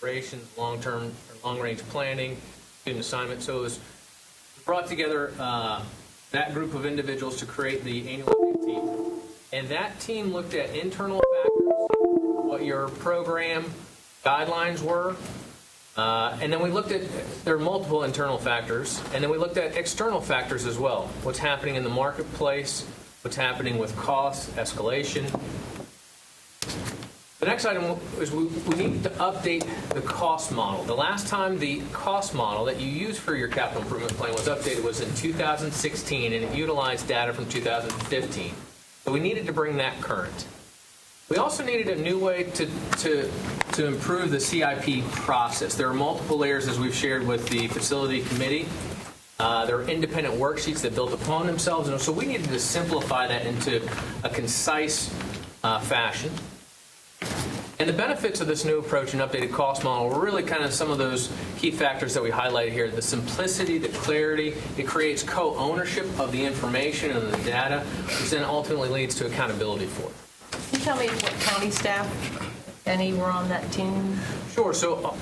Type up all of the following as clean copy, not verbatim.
operations, long-term or long-range planning, student assignment. So it was brought together that group of individuals to create the annual update team. And that team looked at internal factors, what your program guidelines were, and then we looked at, there are multiple internal factors, and then we looked at external factors as well. What's happening in the marketplace, what's happening with costs, escalation. The next item is we need to update the cost model. The last time the cost model that you used for your capital improvement plan was updated was in 2016, and it utilized data from 2015. So we needed to bring that current. We also needed a new way to improve the CIP process. There are multiple layers, as we've shared with the facility committee. There are independent worksheets that built upon themselves, and so we needed to simplify that into a concise fashion. And the benefits of this new approach and updated cost model were really kind of some of those key factors that we highlighted here. The simplicity, the clarity, it creates co-ownership of the information and the data, which then ultimately leads to accountability for it. Can you tell me what county staff, any were on that team? Sure. So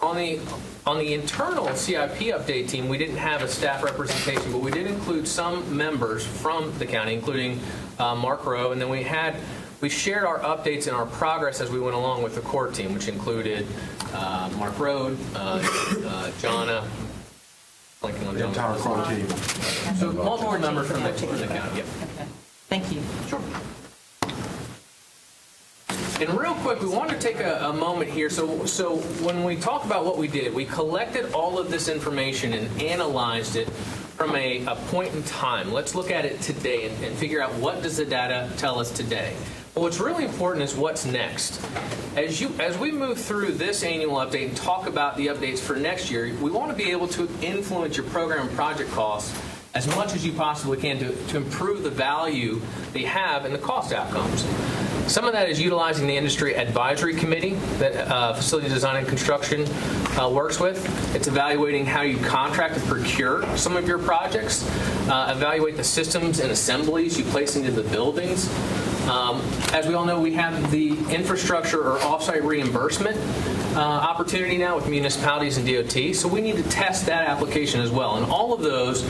on the internal CIP update team, we didn't have a staff representation, but we did include some members from the county, including Mark Rowe, and then we shared our updates and our progress as we went along with the core team, which included Mark Rowe, Jonna, blanking on The entire core team. So multiple members from the county. Yep. Okay. Thank you. Sure. And real quick, we wanted to take a moment here. So when we talk about what we did, we collected all of this information and analyzed it from a point in time. Let's look at it today and figure out what does the data tell us today. But what's really important is what's next. As we move through this annual update and talk about the updates for next year, we want to be able to influence your program and project costs as much as you possibly can to improve the value they have and the cost outcomes. Some of that is utilizing the industry advisory committee that Facility Design and Construction works with. It's evaluating how you contract and procure some of your projects, evaluate the systems and assemblies you place into the buildings. As we all know, we have the infrastructure or offsite reimbursement opportunity now with municipalities and DOT, so we need to test that application as well. And all of those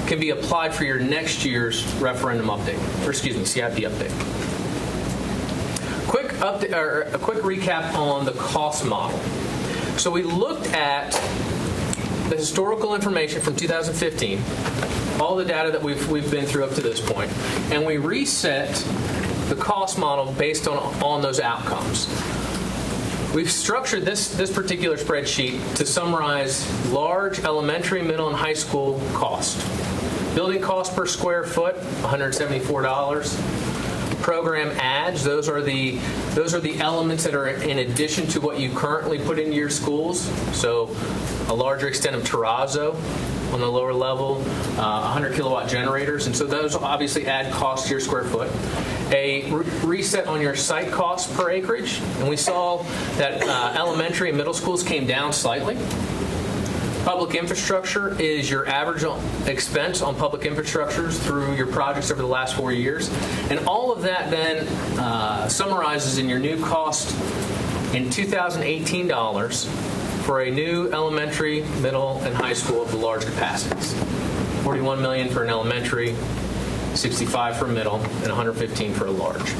can be applied for your next year's referendum update, or excuse me, CIP update. A quick recap on the cost model. So we looked at the historical information from 2015, all the data that we've been through up to this point, and we reset the cost model based on those outcomes. We've structured this particular spreadsheet to summarize large elementary, middle, and high school cost. Building cost per square foot, $174. Program adds, those are the elements that are in addition to what you currently put into your schools. So a larger extent of terrazzo on the lower level, 100 kilowatt generators, and so those obviously add cost to your square foot. A reset on your site cost per acreage, and we saw that elementary and middle schools came down slightly. Public infrastructure is your average expense on public infrastructures through your projects over the last 4 years. And all of that then summarizes in your new cost in 2018 dollars for a new elementary, middle, and high school of the large capacities. $41 million for an elementary, $65 for a middle, and $115 for a large.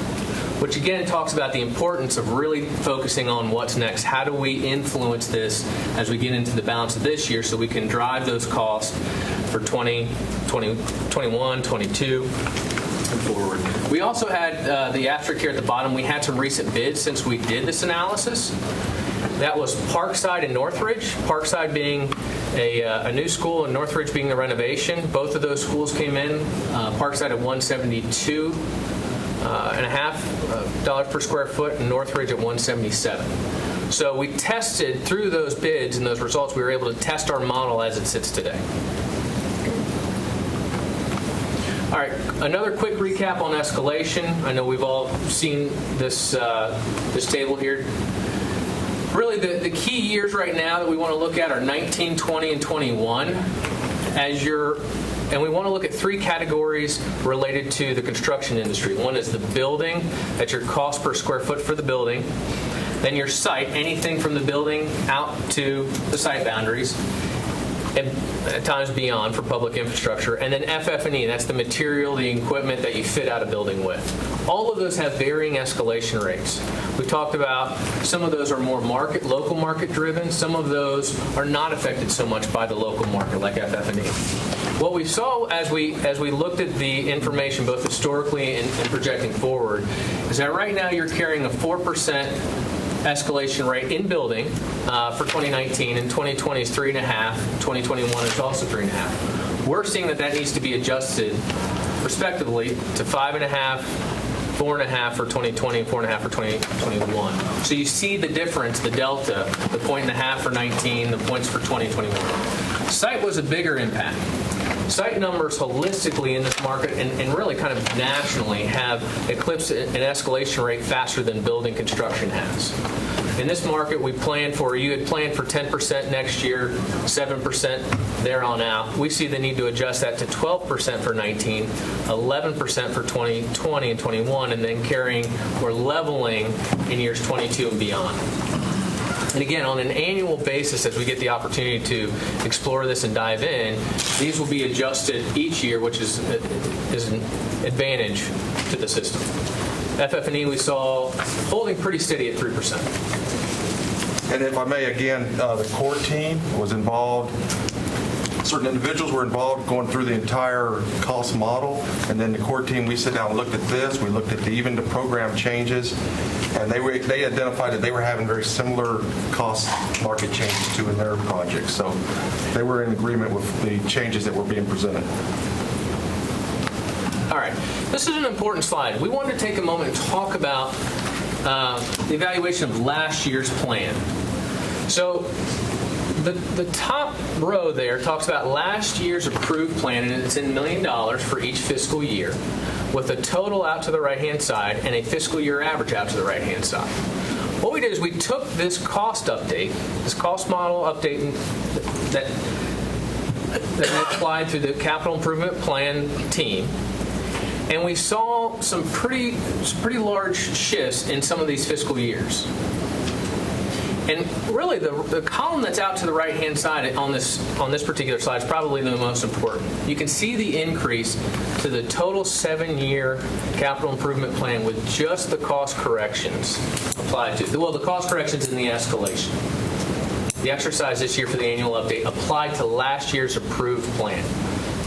Which again talks about the importance of really focusing on what's next. How do we influence this as we get into the balance of this year so we can drive those costs for 20, 21, 22, and forward. We also had the asterisk here at the bottom. We had some recent bids since we did this analysis. That was Parkside and Northridge. Parkside being a new school and Northridge being the renovation. Both of those schools came in. Parkside at $172. And a half dollars per square foot, and Northridge at $177. So we tested through those bids and those results. We were able to test our model as it sits today. All right, another quick recap on escalation. I know we've all seen this table here. Really, the key years right now that we want to look at are 19, 20, and 21. And we want to look at three categories related to the construction industry. One is the building, that's your cost per square foot for the building. then your site, anything from the building out to the site boundaries, and at times beyond for public infrastructure, and then FF&E, that's the material, the equipment that you fit out a building with. All of those have varying escalation rates. We talked about some of those are more local market driven, some of those are not affected so much by the local market, like FF&E. What we saw as we looked at the information, both historically and projecting forward, is that right now you're carrying a 4% escalation rate in building for 2019, and 2020 is 3.5%, 2021 is also 3.5%. We're seeing that needs to be adjusted respectively to 5.5%, 4.5% for 2020, and 4.5% for 2021. So you see the difference, the delta, the 1.5 for 19, the points for 2021. Site was a bigger impact. Site numbers holistically in this market and really kind of nationally have eclipsed an escalation rate faster than building construction has. In this market, you had planned for 10% next year, 7% there on out. We see the need to adjust that to 12% for 19, 11% for 2020 and 21, and then we're leveling in years 22 and beyond. And again, on an annual basis, as we get the opportunity to explore this and dive in, these will be adjusted each year, which is an advantage to the system. FF&E we saw holding pretty steady at 3%. And if I may, again, the core team was involved. Certain individuals were involved going through the entire cost model, and then the core team, we sit down and looked at this. We looked at even the program changes, and they identified that they were having very similar cost market changes too in their projects. So they were in agreement with the changes that were being presented. All right, this is an important slide. We wanted to take a moment and talk about the evaluation of last year's plan. So the top row there talks about last year's approved plan, and it's in $1 million for each fiscal year, with a total out to the right-hand side and a fiscal year average out to the right-hand side. What we did is we took this cost update, this cost model update that we applied through the capital improvement plan team, and we saw some pretty large shifts in some of these fiscal years. And really, the column that's out to the right-hand side on this particular slide is probably the most important. You can see the increase to the total 7-year capital improvement plan with just the cost corrections applied to. Well, the cost corrections and the escalation. The exercise this year for the annual update applied to last year's approved plan.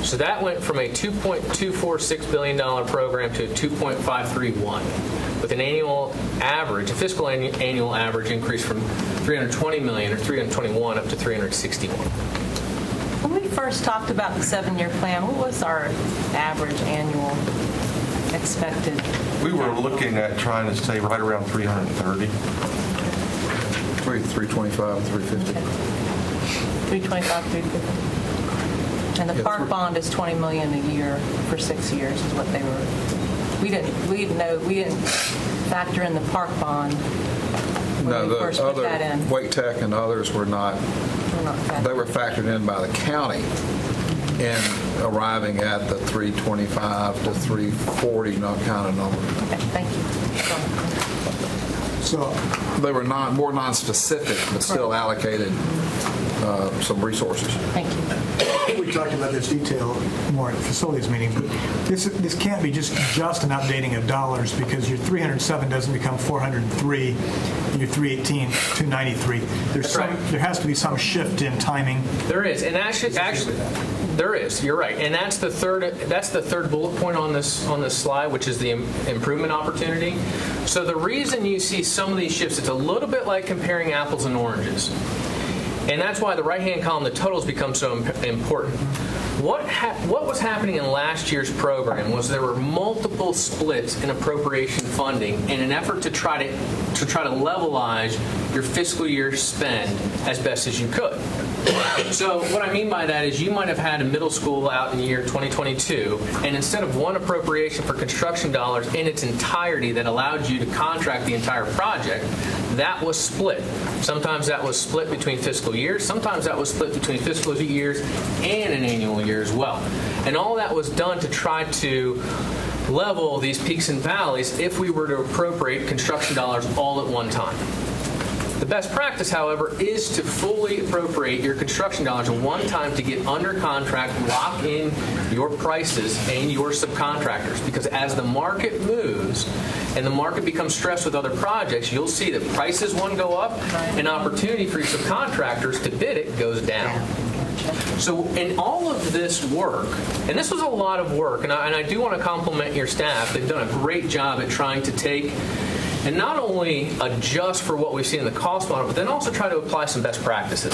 So that went from a $2.246 billion program to a $2.531, with an annual average, a fiscal annual average increase from $320 million or $321 up to $361. When we first talked about the 7-year plan, what was our average annual expected? We were looking at trying to stay right around 330. 325 and 350. 325, 350. And the park bond is $20 million a year for 6 years is what they were. We didn't factor in the park bond when we first put that in. Wake Tech and others were not. They were factored in by the county in arriving at the 325 to 340 kind of number. Okay, thank you. So they were more non-specific, but still allocated some resources. Thank you. We talked about this detail more at facilities meetings, but this can't be just an updating of dollars, because your 307 doesn't become 403, and your 318, 293. There has to be some shift in timing. There is, and actually, there is. You're right, and that's the third bullet point on this slide, which is the improvement opportunity. So the reason you see some of these shifts, it's a little bit like comparing apples and oranges. And that's why the right-hand column, the totals, become so important. What was happening in last year's program was there were multiple splits in appropriation funding in an effort to try to levelize your fiscal year spend as best as you could. So what I mean by that is you might have had a middle school out in the year 2022, and instead of one appropriation for construction dollars in its entirety that allowed you to contract the entire project, that was split. Sometimes that was split between fiscal years. Sometimes that was split between fiscal years and an annual year as well. And all that was done to try to level these peaks and valleys if we were to appropriate construction dollars all at one time. The best practice, however, is to fully appropriate your construction dollars at one time to get under contract, lock in your prices and your subcontractors. Because as the market moves and the market becomes stressed with other projects, you'll see that prices, one, go up, and opportunity for your subcontractors to bid it goes down. So in all of this work, and this was a lot of work, and I do want to compliment your staff. They've done a great job at trying to take and not only adjust for what we've seen in the cost model, but then also try to apply some best practices.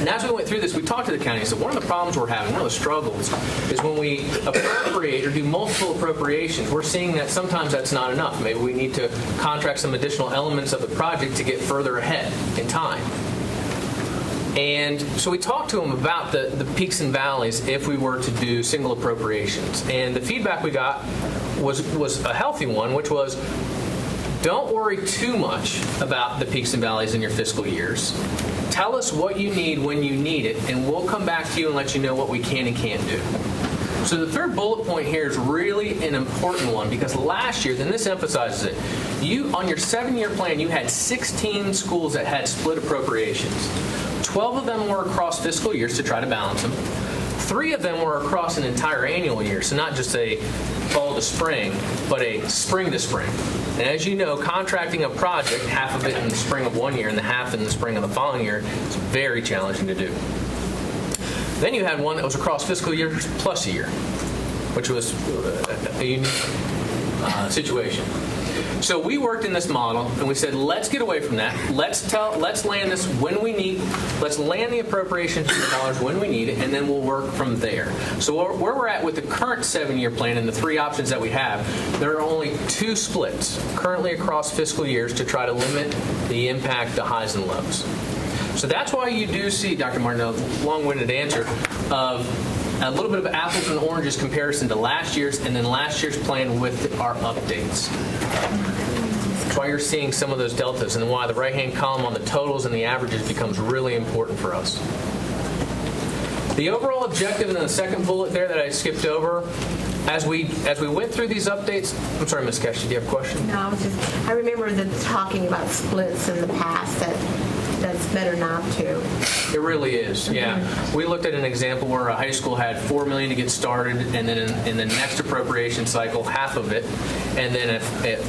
And as we went through this, we talked to the county and said, one of the problems we're having, one of the struggles, is when we appropriate or do multiple appropriations, we're seeing that sometimes that's not enough. Maybe we need to contract some additional elements of the project to get further ahead in time. And so we talked to them about the peaks and valleys if we were to do single appropriations. And the feedback we got was a healthy one, which was, don't worry too much about the peaks and valleys in your fiscal years. Tell us what you need when you need it, and we'll come back to you and let you know what we can and can't do. So the third bullet point here is really an important one, because last year, then this emphasizes it, on your 7-year plan, you had 16 schools that had split appropriations. 12 of them were across fiscal years to try to balance them. 3 of them were across an entire annual year, so not just a fall to spring, but a spring to spring. And as you know, contracting a project, half of it in the spring of one year and the half in the spring of the following year, is very challenging to do. Then you had one that was across fiscal years plus a year, which was a unique situation. So we worked in this model, and we said, let's get away from that. Let's land this when we need. Let's land the appropriations dollars when we need it, and then we'll work from there. So where we're at with the current 7-year plan and the 3 options that we have, there are only 2 splits currently across fiscal years to try to limit the impact to highs and lows. So that's why you do see, Dr. Martin, a long-winded answer of a little bit of apples and oranges comparison to last year's and then last year's plan with our updates. That's why you're seeing some of those deltas and why the right-hand column on the totals and the averages becomes really important for us. The overall objective in the second bullet there that I skipped over, as we went through these updates, I'm sorry, Ms. Kesh, do you have a question? No, I remember them talking about splits in the past that's better not to. It really is, yeah. We looked at an example where a high school had $4 million to get started, and then in the next appropriation cycle, half of it, and then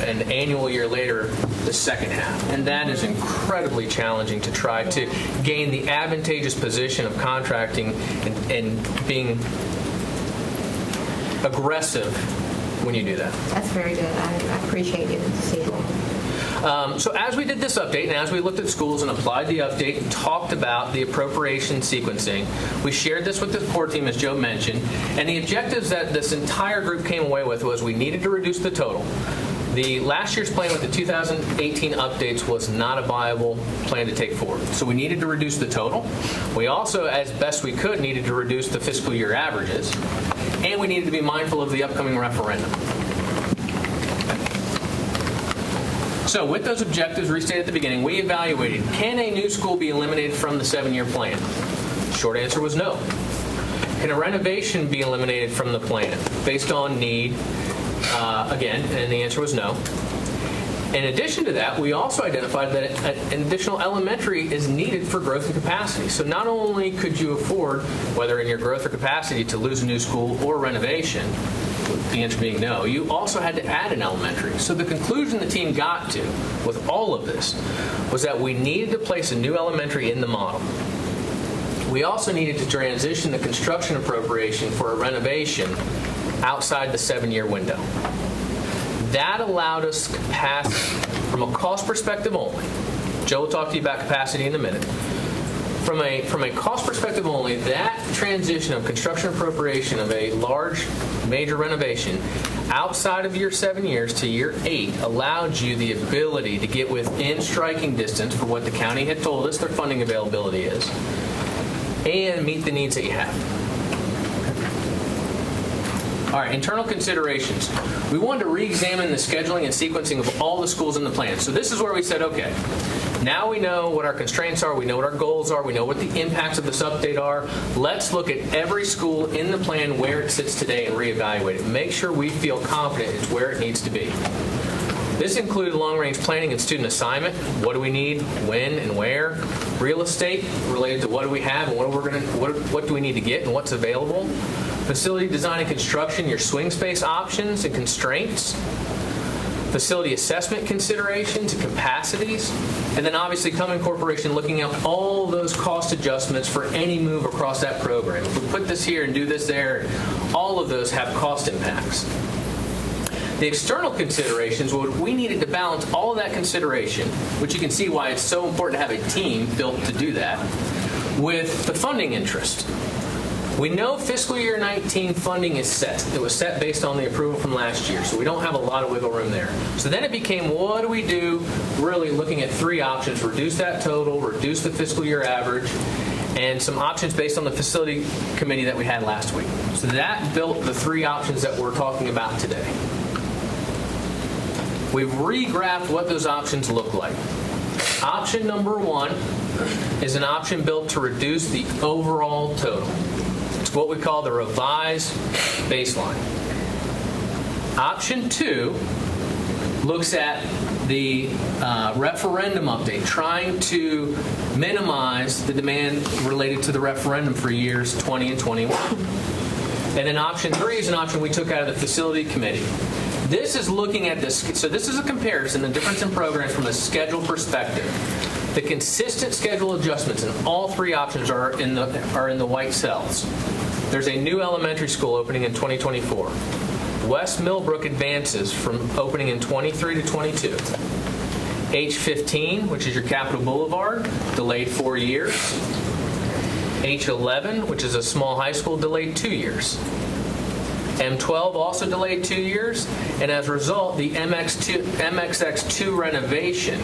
an annual year later, the second half. And that is incredibly challenging to try to gain the advantageous position of contracting and being aggressive when you do that. That's very good. I appreciate you seeing that. So as we did this update and as we looked at schools and applied the update and talked about the appropriation sequencing, we shared this with the core team, as Joe mentioned, and the objectives that this entire group came away with was we needed to reduce the total. The last year's plan with the 2018 updates was not a viable plan to take forward. So we needed to reduce the total. We also, as best we could, needed to reduce the fiscal year averages. And we needed to be mindful of the upcoming referendum. So with those objectives restated at the beginning, we evaluated, can a new school be eliminated from the 7-year plan? Short answer was no. Can a renovation be eliminated from the plan based on need? Again, and the answer was no. In addition to that, we also identified that an additional elementary is needed for growth and capacity. So not only could you afford, whether in your growth or capacity, to lose a new school or renovation, the answer being no, you also had to add an elementary. So the conclusion the team got to with all of this was that we needed to place a new elementary in the model. We also needed to transition the construction appropriation for a renovation outside the 7-year window. That allowed us capacity from a cost perspective only. Joe will talk to you about capacity in a minute. From a cost perspective only, that transition of construction appropriation of a large major renovation outside of year 7 years to year 8 allowed you the ability to get within striking distance for what the county had told us their funding availability is and meet the needs that you have. All right, internal considerations. We wanted to re-examine the scheduling and sequencing of all the schools in the plan. So this is where we said, okay, now we know what our constraints are, we know what our goals are, we know what the impacts of this update are. Let's look at every school in the plan where it sits today and reevaluate it. Make sure we feel confident it's where it needs to be. This included long-range planning and student assignment. What do we need, when and where? Real estate related to what do we have and what do we need to get and what's available? Facility design and construction, your swing space options and constraints. Facility assessment considerations and capacities. And then obviously Common Corporation looking at all those cost adjustments for any move across that program. If we put this here and do this there, all of those have cost impacts. The external considerations, we needed to balance all of that consideration, which you can see why it's so important to have a team built to do that, with the funding interest. We know fiscal year 19 funding is set. It was set based on the approval from last year, so we don't have a lot of wiggle room there. So then it became, what do we do? Really looking at three options: reduce that total, reduce the fiscal year average, and some options based on the facility committee that we had last week. So that built the three options that we're talking about today. We've regraphed what those options look like. Option number one is an option built to reduce the overall total. It's what we call the revised baseline. Option two looks at the referendum update, trying to minimize the demand related to the referendum for years 20 and 21. And then option three is an option we took out of the facility committee. This is looking at this, so this is a comparison, the difference in programs from a schedule perspective. The consistent schedule adjustments in all three options are in the white cells. There's a new elementary school opening in 2024. West Millbrook advances from opening in 23 to 22. H15, which is your Capitol Boulevard, delayed 4 years. H11, which is a small high school, delayed 2 years. M12 also delayed 2 years, and as a result, the MXX2 renovation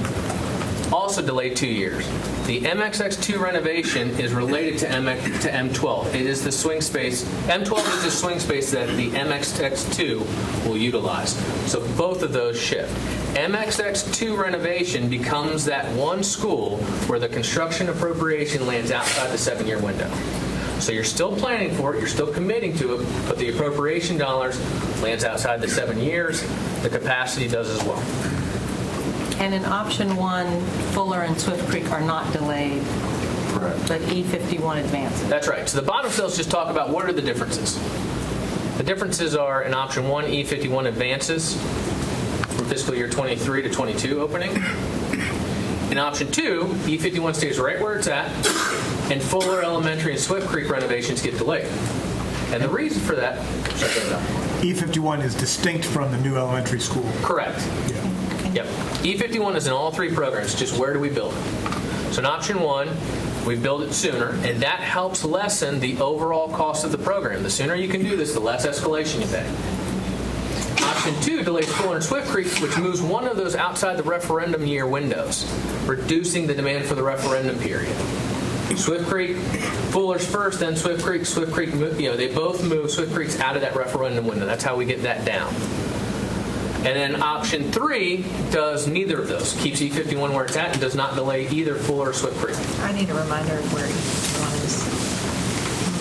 also delayed 2 years. The MXX2 renovation is related to M12. It is the swing space. M12 is the swing space that the MXX2 will utilize. So both of those shift. MXX2 renovation becomes that one school where the construction appropriation lands outside the 7-year window. So you're still planning for it, you're still committing to it, but the appropriation dollars lands outside the 7 years. The capacity does as well. And in option one, Fuller and Swift Creek are not delayed, Correct. but E51 advances. That's right. So the bottom cells just talk about what are the differences. The differences are in option one, E51 advances from fiscal year 23 to 22 opening. In option two, E51 stays right where it's at, and Fuller Elementary and Swift Creek renovations get delayed. And the reason for that, E51 is distinct from the new elementary school. correct. Yep. E51 is in all three programs, just where do we build it? So in option one, we build it sooner, and that helps lessen the overall cost of the program. The sooner you can do this, the less escalation you pay. Option two delays Fuller and Swift Creek, which moves one of those outside the referendum year windows, reducing the demand for the referendum period. Swift Creek, Fuller's first, then Swift Creek. Swift Creek, they both move. Swift Creek's out of that referendum window. That's how we get that down. And then option three does neither of those. Keeps E51 where it's at and does not delay either Fuller or Swift Creek. I need a reminder of where each one is.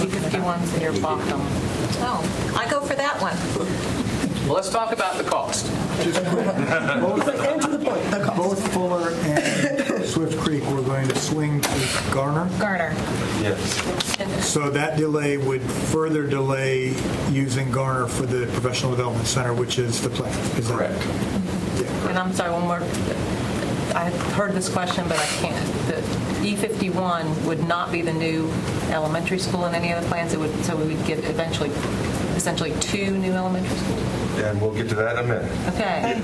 E51's in your bottom. Oh, I go for that one. Well, let's talk about the cost. Both Fuller and Swift Creek were going to swing to Garner. Garner. Yes. So that delay would further delay using Garner for the Professional Development Center, which is the plan. Is that Correct. And I'm sorry, one more. I heard this question, but I can't. The E51 would not be the new elementary school in any of the plans. So we would get essentially 2 new elementary schools. And we'll get to that in a minute. Okay.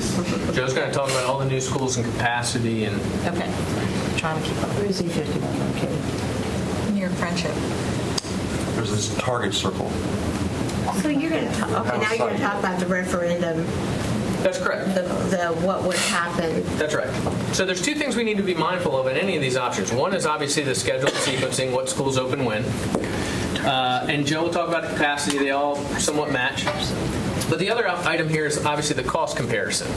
Joe's going to talk about all the new schools and capacity and Okay. I'm trying to keep up. Where's E51 located? Near Friendship. There's this target circle. So you're going to now you're going to talk about the referendum, that's correct. the what would happen. That's right. So there's 2 things we need to be mindful of in any of these options. One is obviously the schedule sequencing, what schools open when. And Joe will talk about capacity. They all somewhat match. But the other item here is obviously the cost comparison.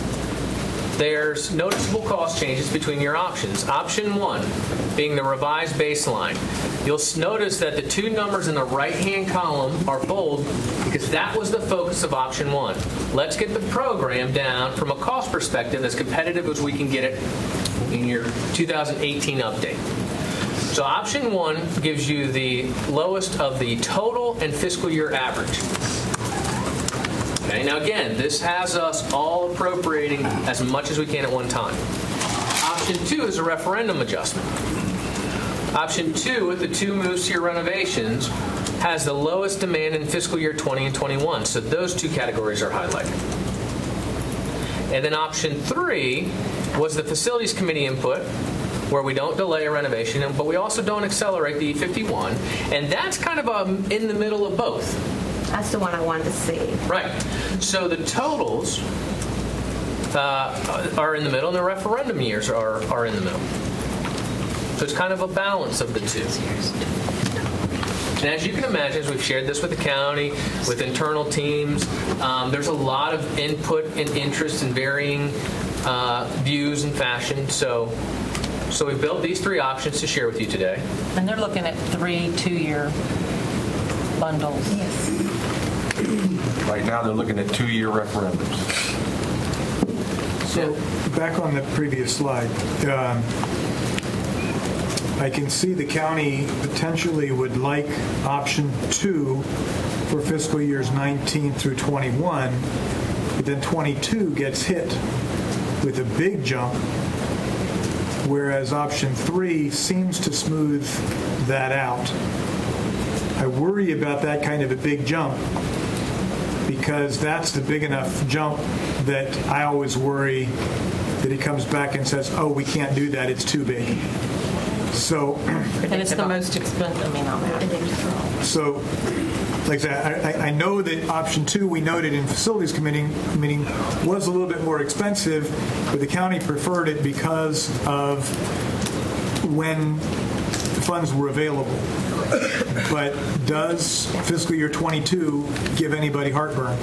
there's noticeable cost changes between your options. Option 1 being the revised baseline. You'll notice that the two numbers in the right-hand column are bold because that was the focus of option 1. Let's get the program down from a cost perspective as competitive as we can get it in your 2018 update. So option 1 gives you the lowest of the total and fiscal year average. Okay, now again, this has us all appropriating as much as we can at one time. Option 2 is a referendum adjustment. Option 2, with the two moves to your renovations, has the lowest demand in fiscal year 20 and 21. So those two categories are highlighted. And then option 3 was the facilities committee input, where we don't delay a renovation, but we also don't accelerate the E51. And that's kind of in the middle of both. That's the one I wanted to see. Right. So the totals are in the middle, and the referendum years are in the middle. So it's kind of a balance of the two. And as you can imagine, as we've shared this with the county, with internal teams, there's a lot of input and interest in varying views and fashion. So we've built these three options to share with you today. And they're looking at 3 2-year bundles. Yes. Right now, they're looking at 2-year referendums. So back on the previous slide, I can see the county potentially would like option 2 for fiscal years 19 through 21, but then 22 gets hit with a big jump, whereas option 3 seems to smooth that out. I worry about that kind of a big jump because that's the big enough jump that I always worry that he comes back and says, oh, we can't do that, it's too big. So, And it's the most expensive, so like I said, I know that option 2 we noted in facilities committee was a little bit more expensive, but the county preferred it because of when the funds were available. But does fiscal year 22 give anybody heartburn?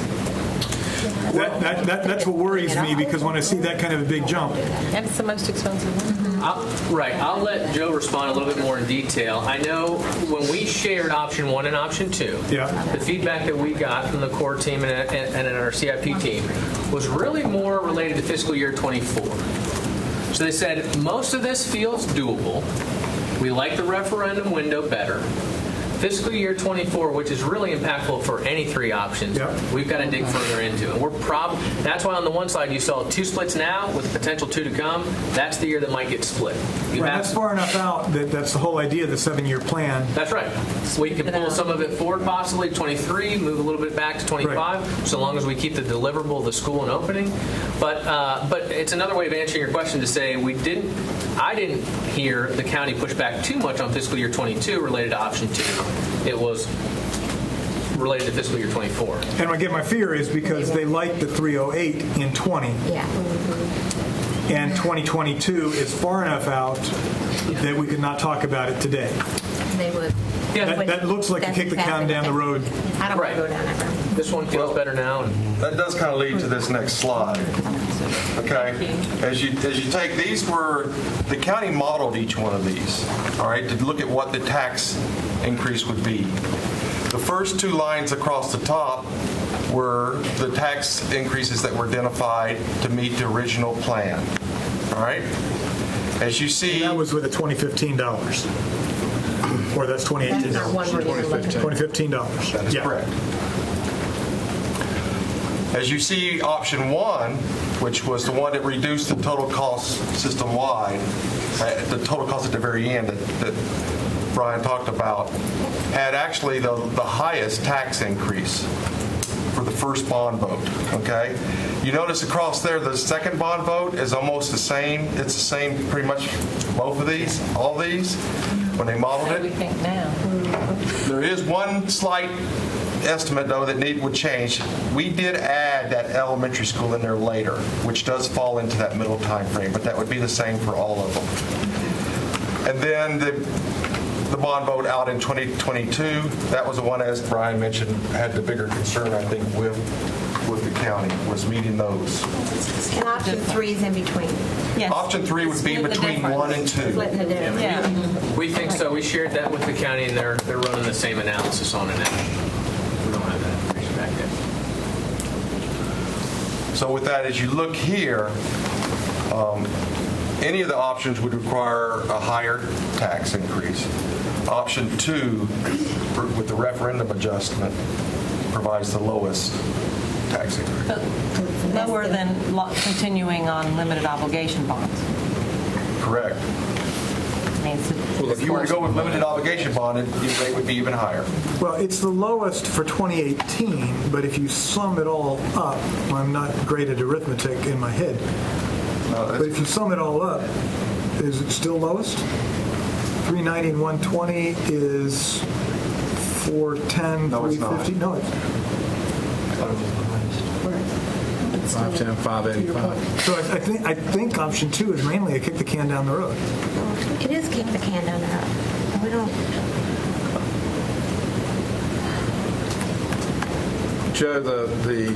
That's what worries me, because when I see that kind of a big jump. And it's the most expensive one. I'll let Joe respond a little bit more in detail. I know when we shared option 1 and option 2, the feedback that we got from the core team and our CIP team was really more related to fiscal year 24. So they said, most of this feels doable. We like the referendum window better. Fiscal year 24, which is really impactful for any three options, we've got to dig further into. And that's why on the one side you saw 2 splits now with the potential 2 to come. That's the year that might get split. That's far enough out that that's the whole idea of the 7-year plan. That's right. We can pull some of it forward possibly, 23, move a little bit back to 25, so long as we keep the deliverable of the school and opening. But it's another way of answering your question to say I didn't hear the county push back too much on fiscal year 22 related to option 2. It was related to fiscal year 24. And again, my fear is because they like the 308 in 20. Yeah. And 2022 is far enough out that we could not talk about it today. They would. That looks like a kick the can down the road. I don't want to go down that road. This one feels better now. That does kind of lead to this next slide. Okay, as you take these, the county modeled each one of these, all right, to look at what the tax increase would be. The first 2 lines across the top were the tax increases that were identified to meet the original plan. All right, as you see, That was with the $2015. Or that's $2018. That's not one we're even looking at. $2015. that is correct. As you see, option 1, which was the one that reduced the total cost system-wide, the total cost at the very end that Brian talked about, had actually the highest tax increase for the first bond vote, okay? You notice across there, the second bond vote is almost the same. It's the same, pretty much, both of these, all these, when they modeled What do we it. think now? There is one slight estimate, though, that would change. We did add that elementary school in there later, which does fall into that middle time frame, but that would be the same for all of them. And then the bond vote out in 2022, that was the one, as Brian mentioned, had the bigger concern, I think, with with the county, was meeting those. And option 3 is in between, Yes. Option 3 would be Split the between difference. 1 and 2. splitting the difference. Yeah. We think so. We shared that with the county, and they're running the same analysis on it now. We don't have that information back yet. So with that, as you look here, any of the options would require a higher tax increase. Option 2, with the referendum adjustment, provides the lowest tax increase. Lower than continuing on limited obligation bonds. Correct. I mean, If you were to go with limited obligation bond, your rate would be even higher. Well, it's the lowest for 2018, but if you sum it all up, I'm not great at arithmetic in my head, but if you sum it all up, is it still lowest? 390 and 120 is 410, No, it's not. 350? No, it's 510, 585. So I think option 2 is mainly a kick the can down the road. It is kick the can down the road. We don't, Joe, the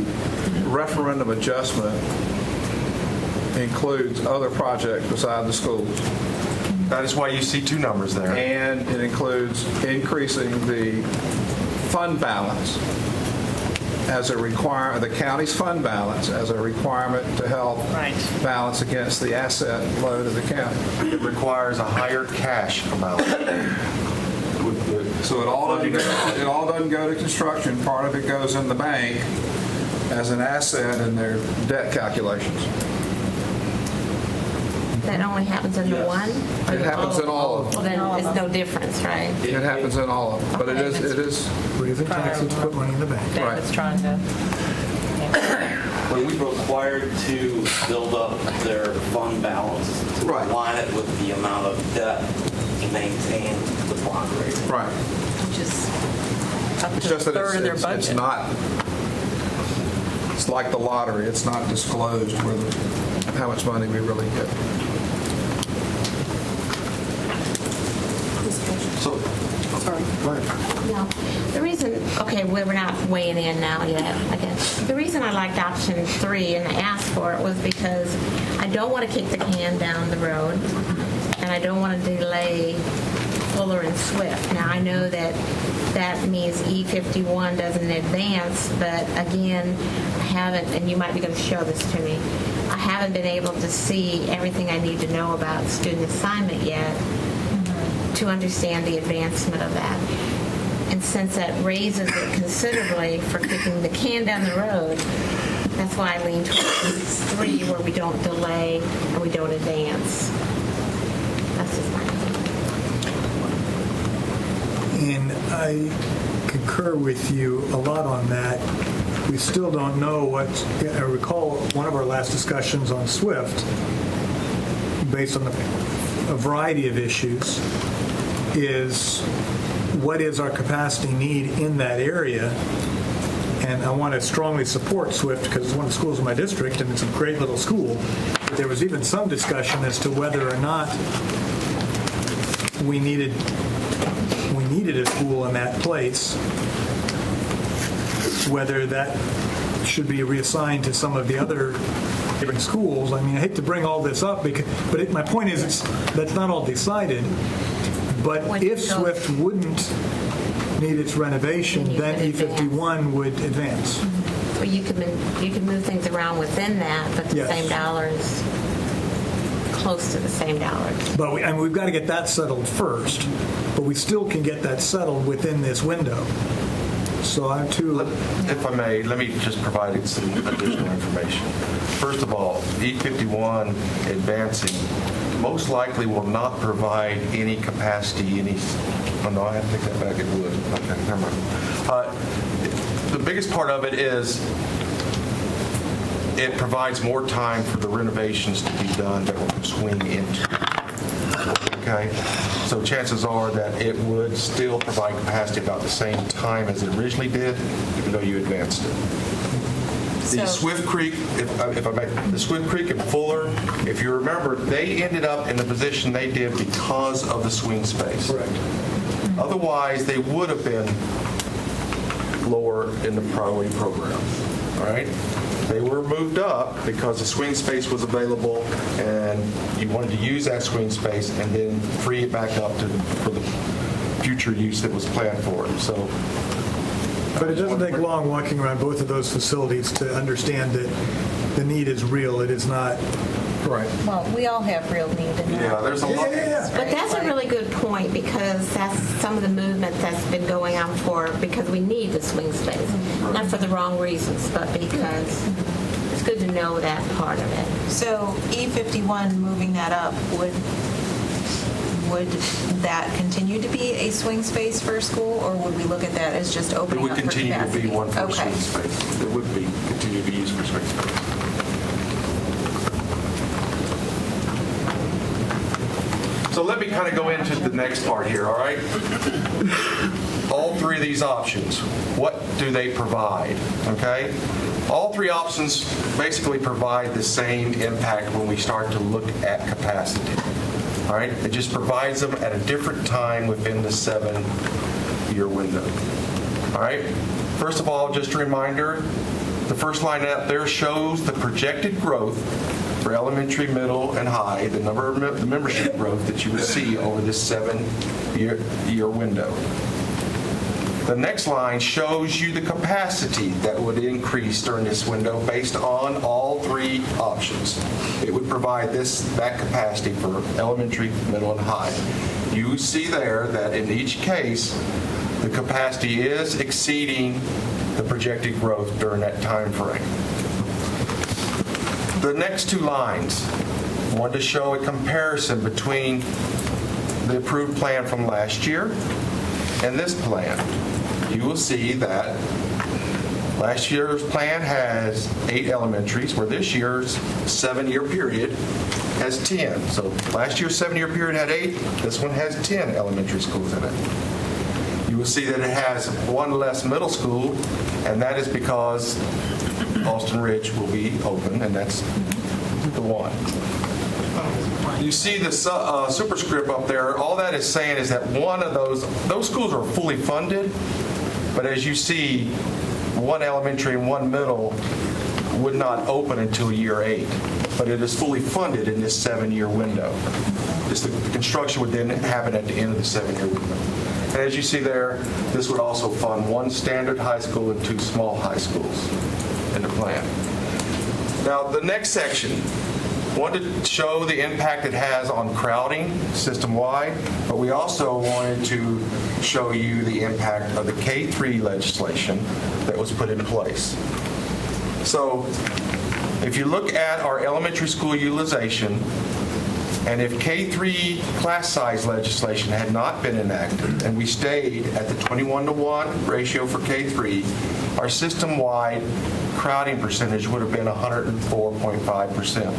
referendum adjustment includes other projects beside the schools, That is why you see 2 numbers there. and it includes increasing the fund balance as a the county's fund balance as a requirement to help balance against the asset load of the county. It requires a higher cash amount. So it all doesn't go to construction. Part of it goes in the bank as an asset in their debt calculations. that only happens in the one? Or It happens in all of them. Well, then it's no difference, right? It happens in all of them, but it is Raise the taxes, put money in the bank. David's trying to. When we were required to build up their fund balance to Right. align it with the amount of debt to maintain the bond rating. right. Which is up It's to a just that third of their it's budget. not. It's like the lottery. It's not disclosed how much money we really get. So, sorry, go ahead. No. The reason, okay, we're not weighing in now yet, I guess. The reason I liked option 3 and I asked for it was because I don't want to kick the can down the road, and I don't want to delay Fuller and Swift. Now, I know that that means E51 doesn't advance, but again, I haven't, and you might be going to show this to me, I haven't been able to see everything I need to know about student assignment yet to understand the advancement of that. And since that raises it considerably for kicking the can down the road, that's why I lean towards 3, where we don't delay and we don't advance. That's just my opinion. And I concur with you a lot on that. We still don't know what, I recall one of our last discussions on SWIFT, based on a variety of issues, is what is our capacity need in that area? And I want to strongly support SWIFT because it's one of the schools in my district and it's a great little school. But there was even some discussion as to whether or not we needed a school in that place, whether that should be reassigned to some of the other neighboring schools. I mean, I hate to bring all this up, but my point is that's not all decided. But if SWIFT wouldn't need its renovation, then E51 would advance. Well, you could move things around within that, but the Yes. same dollars, close to the same dollars. But we've got to get that settled first. But we still can get that settled within this window. So I'm too. If I may, let me just provide some additional information. First of all, E51 advancing most likely will not provide any capacity, oh no, I have to take that back, it would. Okay, never mind. The biggest part of it is it provides more time for the renovations to be done that will swing into. Okay? So chances are that it would still provide capacity about the same time as it originally did, even though you advanced it. The Swift Creek, if I may, the Swift Creek and Fuller, if you remember, they ended up in the position they did because of the swing space. Correct. Otherwise, they would have been lower in the priority program. all right? They were moved up because the swing space was available and you wanted to use that swing space and then free it back up for the future use that was planned for it. So, But it doesn't take long walking around both of those facilities to understand that the need is real. It is not. Right. Well, we all have real need in that. yeah, there's a lot. But that's a really good point, because that's some of the movement that's been going on because we need the swing space. Not for the wrong reasons, but because it's good to know that part of it. So E51, moving that up, would that continue to be a swing space for a school, or would we look at that as just It opening would up for continue to capacity? be one for Okay. swing space. It would continue to be used for swing space. So let me kind of go into the next part here, all right? All three of these options, what do they provide, okay? All three options basically provide the same impact when we start to look at capacity, all right? It just provides them at a different time within the 7-year window, all right? First of all, just a reminder, the first line out there shows the projected growth for elementary, middle, and high, the number of the membership growth that you would see over this 7-year window. The next line shows you the capacity that would increase during this window based on all three options. It would provide that capacity for elementary, middle, and high. You see there that in each case, the capacity is exceeding the projected growth during that time frame. The next two lines want to show a comparison between the approved plan from last year and this plan. You will see that last year's plan has 8 elementaries, where this year's 7-year period has 10. So last year's 7-year period had 8. This one has 10 elementary schools in it. You will see that it has 1 less middle school, and that is because Austin Ridge will be open, and that's the one. You see the superscript up there. All that is saying is that one of those schools are fully funded, but as you see, 1 elementary and 1 middle would not open until year 8, but it is fully funded in this 7-year window. The construction would then happen at the end of the 7-year window. And as you see there, this would also fund 1 standard high school and 2 small high schools in the plan. Now, the next section, I wanted to show the impact it has on crowding system-wide, but we also wanted to show you the impact of the K-3 legislation that was put in place. So, if you look at our elementary school utilization, and if K-3 class size legislation had not been enacted and we stayed at the 21-to-1 ratio for K-3, our system-wide crowding percentage would have been 104.5%.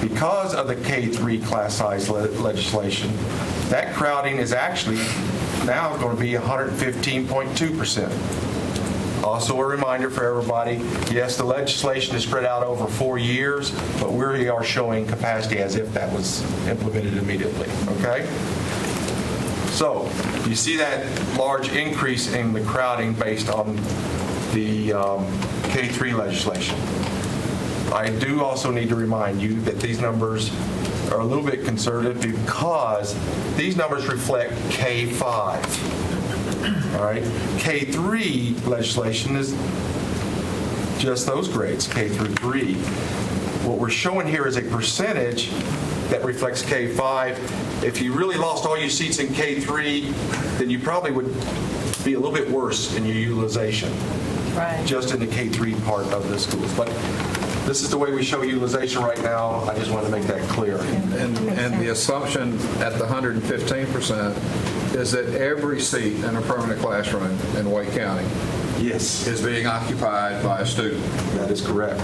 Because of the K-3 class size legislation, that crowding is actually now going to be 115.2%. Also a reminder for everybody, yes, the legislation is spread out over 4 years, but we are showing capacity as if that was implemented immediately, okay? So you see that large increase in the crowding based on the K-3 legislation. I do also need to remind you that these numbers are a little bit conservative because these numbers reflect K-5. All right? K-3 legislation is just those grades, K through 3. What we're showing here is a percentage that reflects K-5. If you really lost all your seats in K-3, then you probably would be a little bit worse in your utilization, Right. just in the K-3 part of the schools. But this is the way we show utilization right now. I just wanted to make that clear. And the assumption at the 115% is that every seat in a permanent classroom in Wake County Yes, is being occupied by a student. that is correct.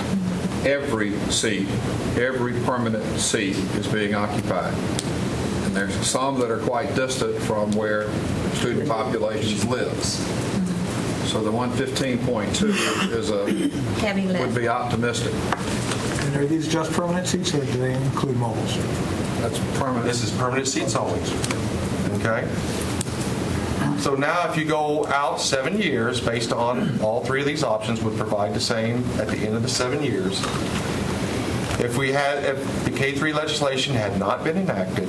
Every seat, every permanent seat is being occupied. And there's some that are quite distant from where student populations live. So the 115.2 is Heavy lift. would be optimistic. And are these just permanent seats, or do they include mobiles? That's permanent. This is permanent seats only. Okay? So now if you go out 7 years, based on all three of these options would provide the same at the end of the 7 years. If the K-3 legislation had not been enacted,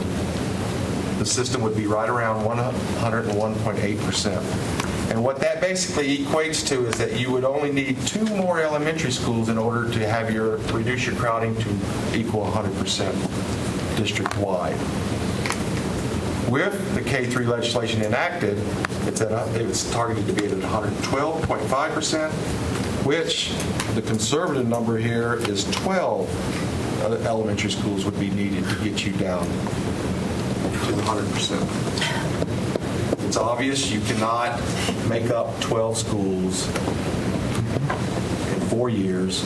the system would be right around 101.8%. And what that basically equates to is that you would only need 2 more elementary schools in order to have reduce your crowding to equal 100% district-wide. With the K-3 legislation enacted, it's targeted to be at 112.5%, which the conservative number here is 12 elementary schools would be needed to get you down to 100%. It's obvious you cannot make up 12 schools in 4 years,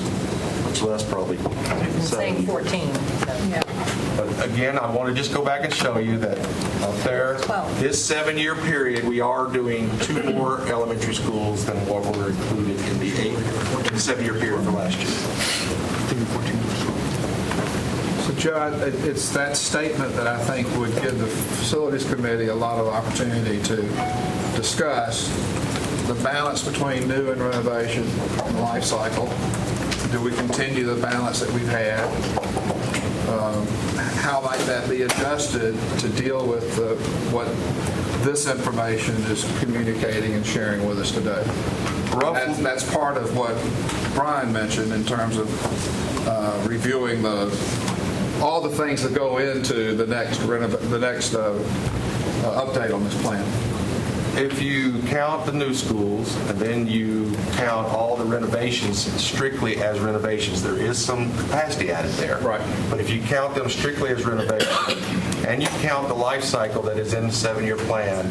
much less probably I'm saying 7 years. 14. But again, I want to just go back and show you that up there, 12. this 7-year period, we are doing 2 more elementary schools than what were included in the 7-year period for last year. So, Judd, it's that statement that I think would give the Facilities Committee a lot of opportunity to discuss the balance between new and renovation and life cycle. Do we continue the balance that we've had? How might that be adjusted to deal with what this information is communicating and sharing with us today? That's part of what Brian mentioned in terms of reviewing all the things that go into the next update on this plan. If you count the new schools and then you count all the renovations strictly as renovations, there is some capacity added there. Right. But if you count them strictly as renovations and you count the life cycle that is in the 7-year plan,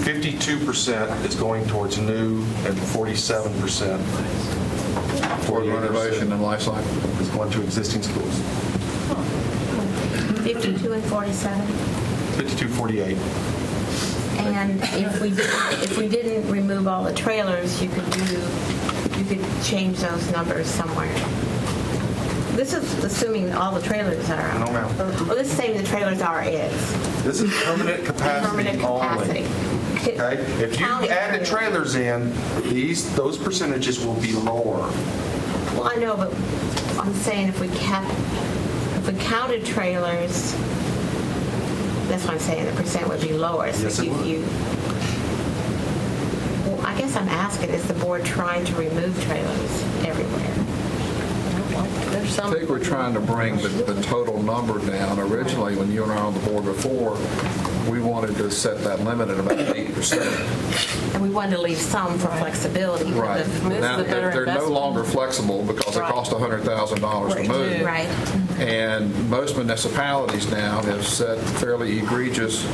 52% is going towards new and 47% For renovation and life cycle. is going to existing schools. 52 and 47. 52, 48. And if we didn't remove all the trailers, you could change those numbers somewhere. This is assuming all the trailers are out. No, ma'am. Well, this is saying the trailers are is. This is permanent capacity Permanent capacity. only. Okay? If you Counting add the trailers in, those percentages will be lower. Well, I know, but I'm saying if we counted trailers, that's what I'm saying, the percent would be lower. So Yes, it would. Well, I guess I'm asking, is the board trying to remove trailers everywhere? There's I some. think we're trying to bring the total number down. Originally, when you and I were on the board before, we wanted to set that limit at about 8%. And we wanted to leave some for flexibility. but Right. the- Now, a better they're no investment. longer flexible because it Right. costs $100,000 to move. Right. And most municipalities now have set fairly egregious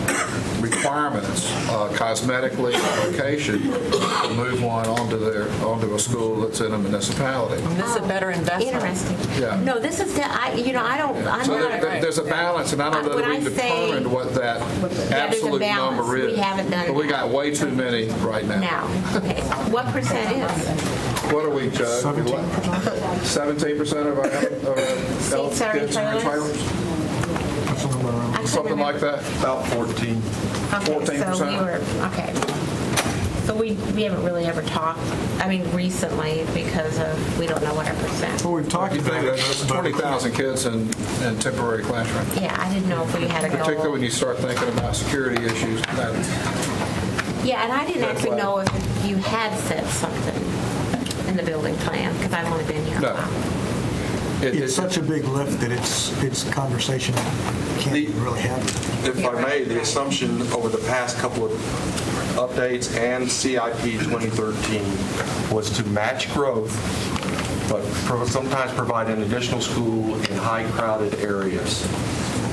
requirements, cosmetically, location, to move one onto a school that's in a municipality. This is a better investment. Interesting. Yeah. No, this is, I'm So not. there's a balance, and I don't know When that I we've say- determined what that there's a absolute balance. number is. We haven't done But we that. got way too many right now. Now, okay. What percent is? What are we, Judge? 17% of our Seats are in kids are in trailers? I couldn't Something like remember. that? About 14. Okay, 14%. so we were, okay. So we haven't really ever talked, recently, because we don't know what our percent. Well, we've talked You about think it. there's but 20,000 kids in temporary classrooms? Yeah, I didn't know if we had a Particularly when goal. you start thinking about security issues. Yeah, and I didn't Red actually flag. know if you had said something in the building plan, because I've only been here a No. while. It's such a big lift that it's conversation can't even really happen. If I may, the assumption over the past couple of updates and CIP 2013 was to match growth, but sometimes provide an additional school in high crowded areas.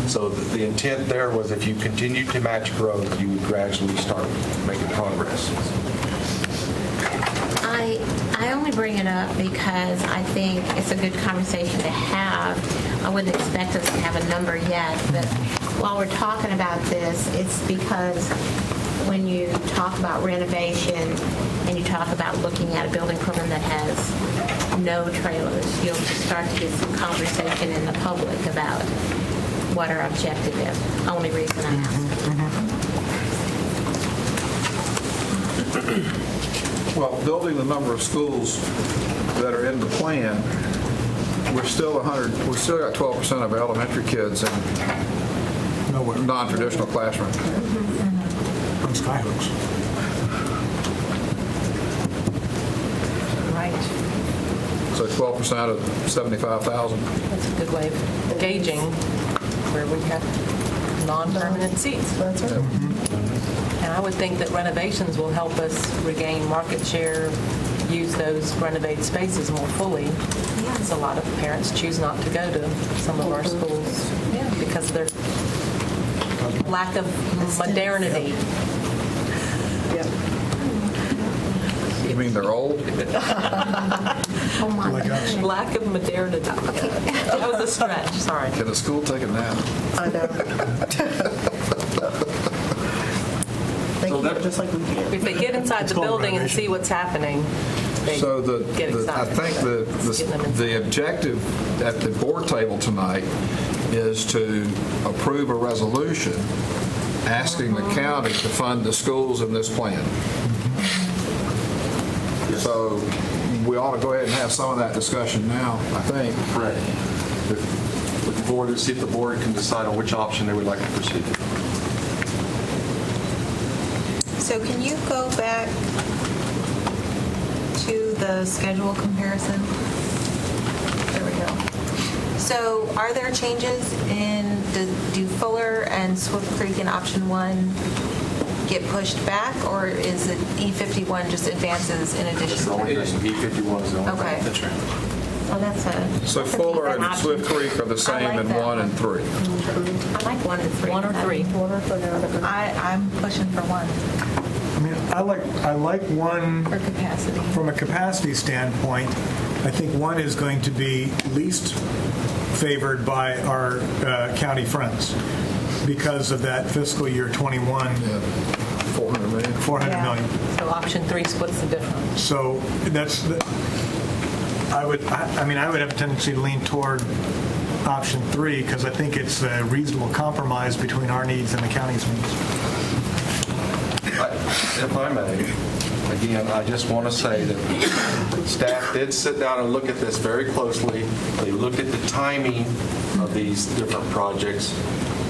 So the intent there was if you continue to match growth, you would gradually start making progress. I only bring it up because I think it's a good conversation to have. I wouldn't expect us to have a number yet, but while we're talking about this, it's because when you talk about renovation and you talk about looking at a building program that has no trailers, you'll start to get some conversation in the public about what our objective is. Only reason I ask. Well, building the number of schools that are in the plan, we're still got 12% of our elementary kids in Nowhere. non-traditional classrooms. On Skyhooks. Right. So 12% of 75,000. That's a good way of gauging where we have non-permanent seats. That's right. And I would think that renovations will help us regain market share, use those renovated spaces more fully. Because a lot of parents choose not to go to some of our schools because of their lack of modernity. You mean they're old? Oh, my Like us. Lack of modernity. That was a stretch, sorry. Can the school take a nap? I know. Thank So you, that- just like we did. If they get inside It's the called building and renovation. see what's happening, they So get I excited. think Getting them inside. the objective at the board table tonight is to approve a resolution asking the county to fund the schools in this plan. So we ought to go ahead and have some of that discussion now, I think. Correct. Looking forward to see if the board can decide on which option they would like to proceed. So can you go back to the schedule comparison? There we go. So are there changes in, do Fuller and Swift Creek in option 1 get pushed back, or is it E51 just advances in addition to that? E51 is the only. Okay. That's right. Oh, that's a. So that's a Fuller decent and option. Swift Creek are the I same like in that 1 and 3. I like 1 and 3. 1 or 3. I'm pushing for 1 I mean, I like one for capacity. from a capacity standpoint. I think one is going to be least favored by our county friends because of that fiscal year 21, 400 million. 400 million. So option 3 splits the difference. So I would have a tendency to lean toward option 3 because I think it's a reasonable compromise between our needs and the county's needs. If I may, again, I just want to say that staff did sit down and look at this very closely. They looked at the timing of these different projects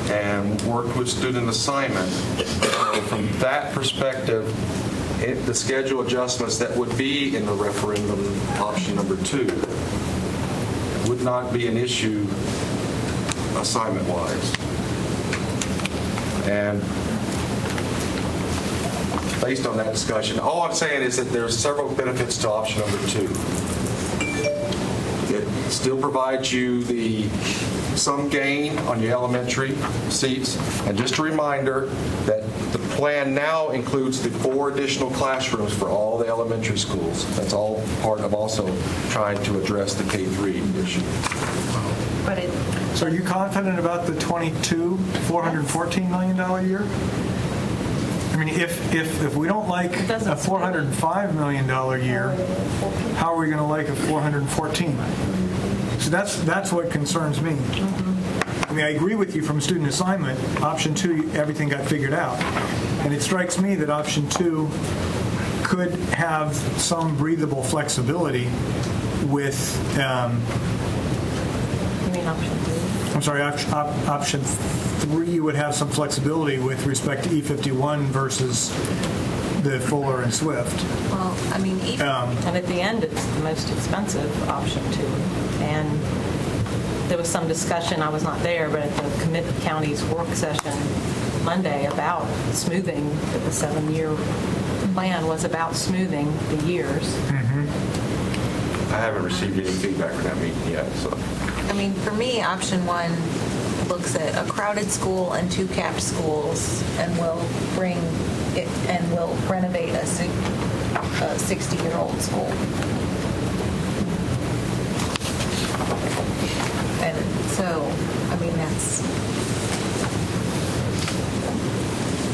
and worked with student assignment. So from that perspective, the schedule adjustments that would be in the referendum option number 2 would not be an issue assignment-wise. And based on that discussion, all I'm saying is that there's several benefits to option number 2. It still provides you some gain on your elementary seats. And just a reminder that the plan now includes the 4 additional classrooms for all the elementary schools. That's all part of also trying to address the K-3 issue. But it, So are you confident about the $414 million a year? I mean, if we don't like a $405 million a year, how are we going to like a $414? So that's what concerns me. I mean, I agree with you from student assignment. Option 2, everything got figured out. And it strikes me that option 2 could have some breathable flexibility with, you mean option 3? I'm sorry, option 3 would have some flexibility with respect to E51 versus the Fuller and Swift. Well, I mean, even And at the end, it's the most expensive option 2. And there was some discussion, I was not there, but at the county's work session Monday about smoothing, that the 7-year plan was about smoothing the years. I haven't received any feedback from that meeting yet, so. I mean, for me, option 1 looks at a crowded school and 2 capped schools, and will bring it and will renovate a 60-year-old school. And so, I mean, that's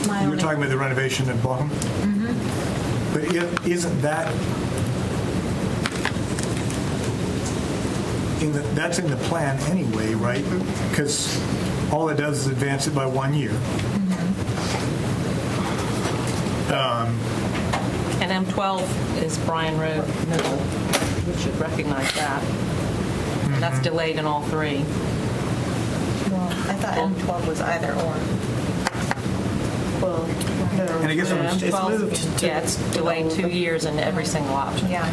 my You were only. talking about the renovation at Bochum? But isn't that, that's in the plan anyway, right? Because all it does is advance it by 1 year. And M12 is Bryan Road Middle. We should recognize that. And that's delayed in all three. Well, I thought M12 was either or. Well, no. And I guess it's moved to. Yeah, it's delayed 2 years in every single option. Yeah.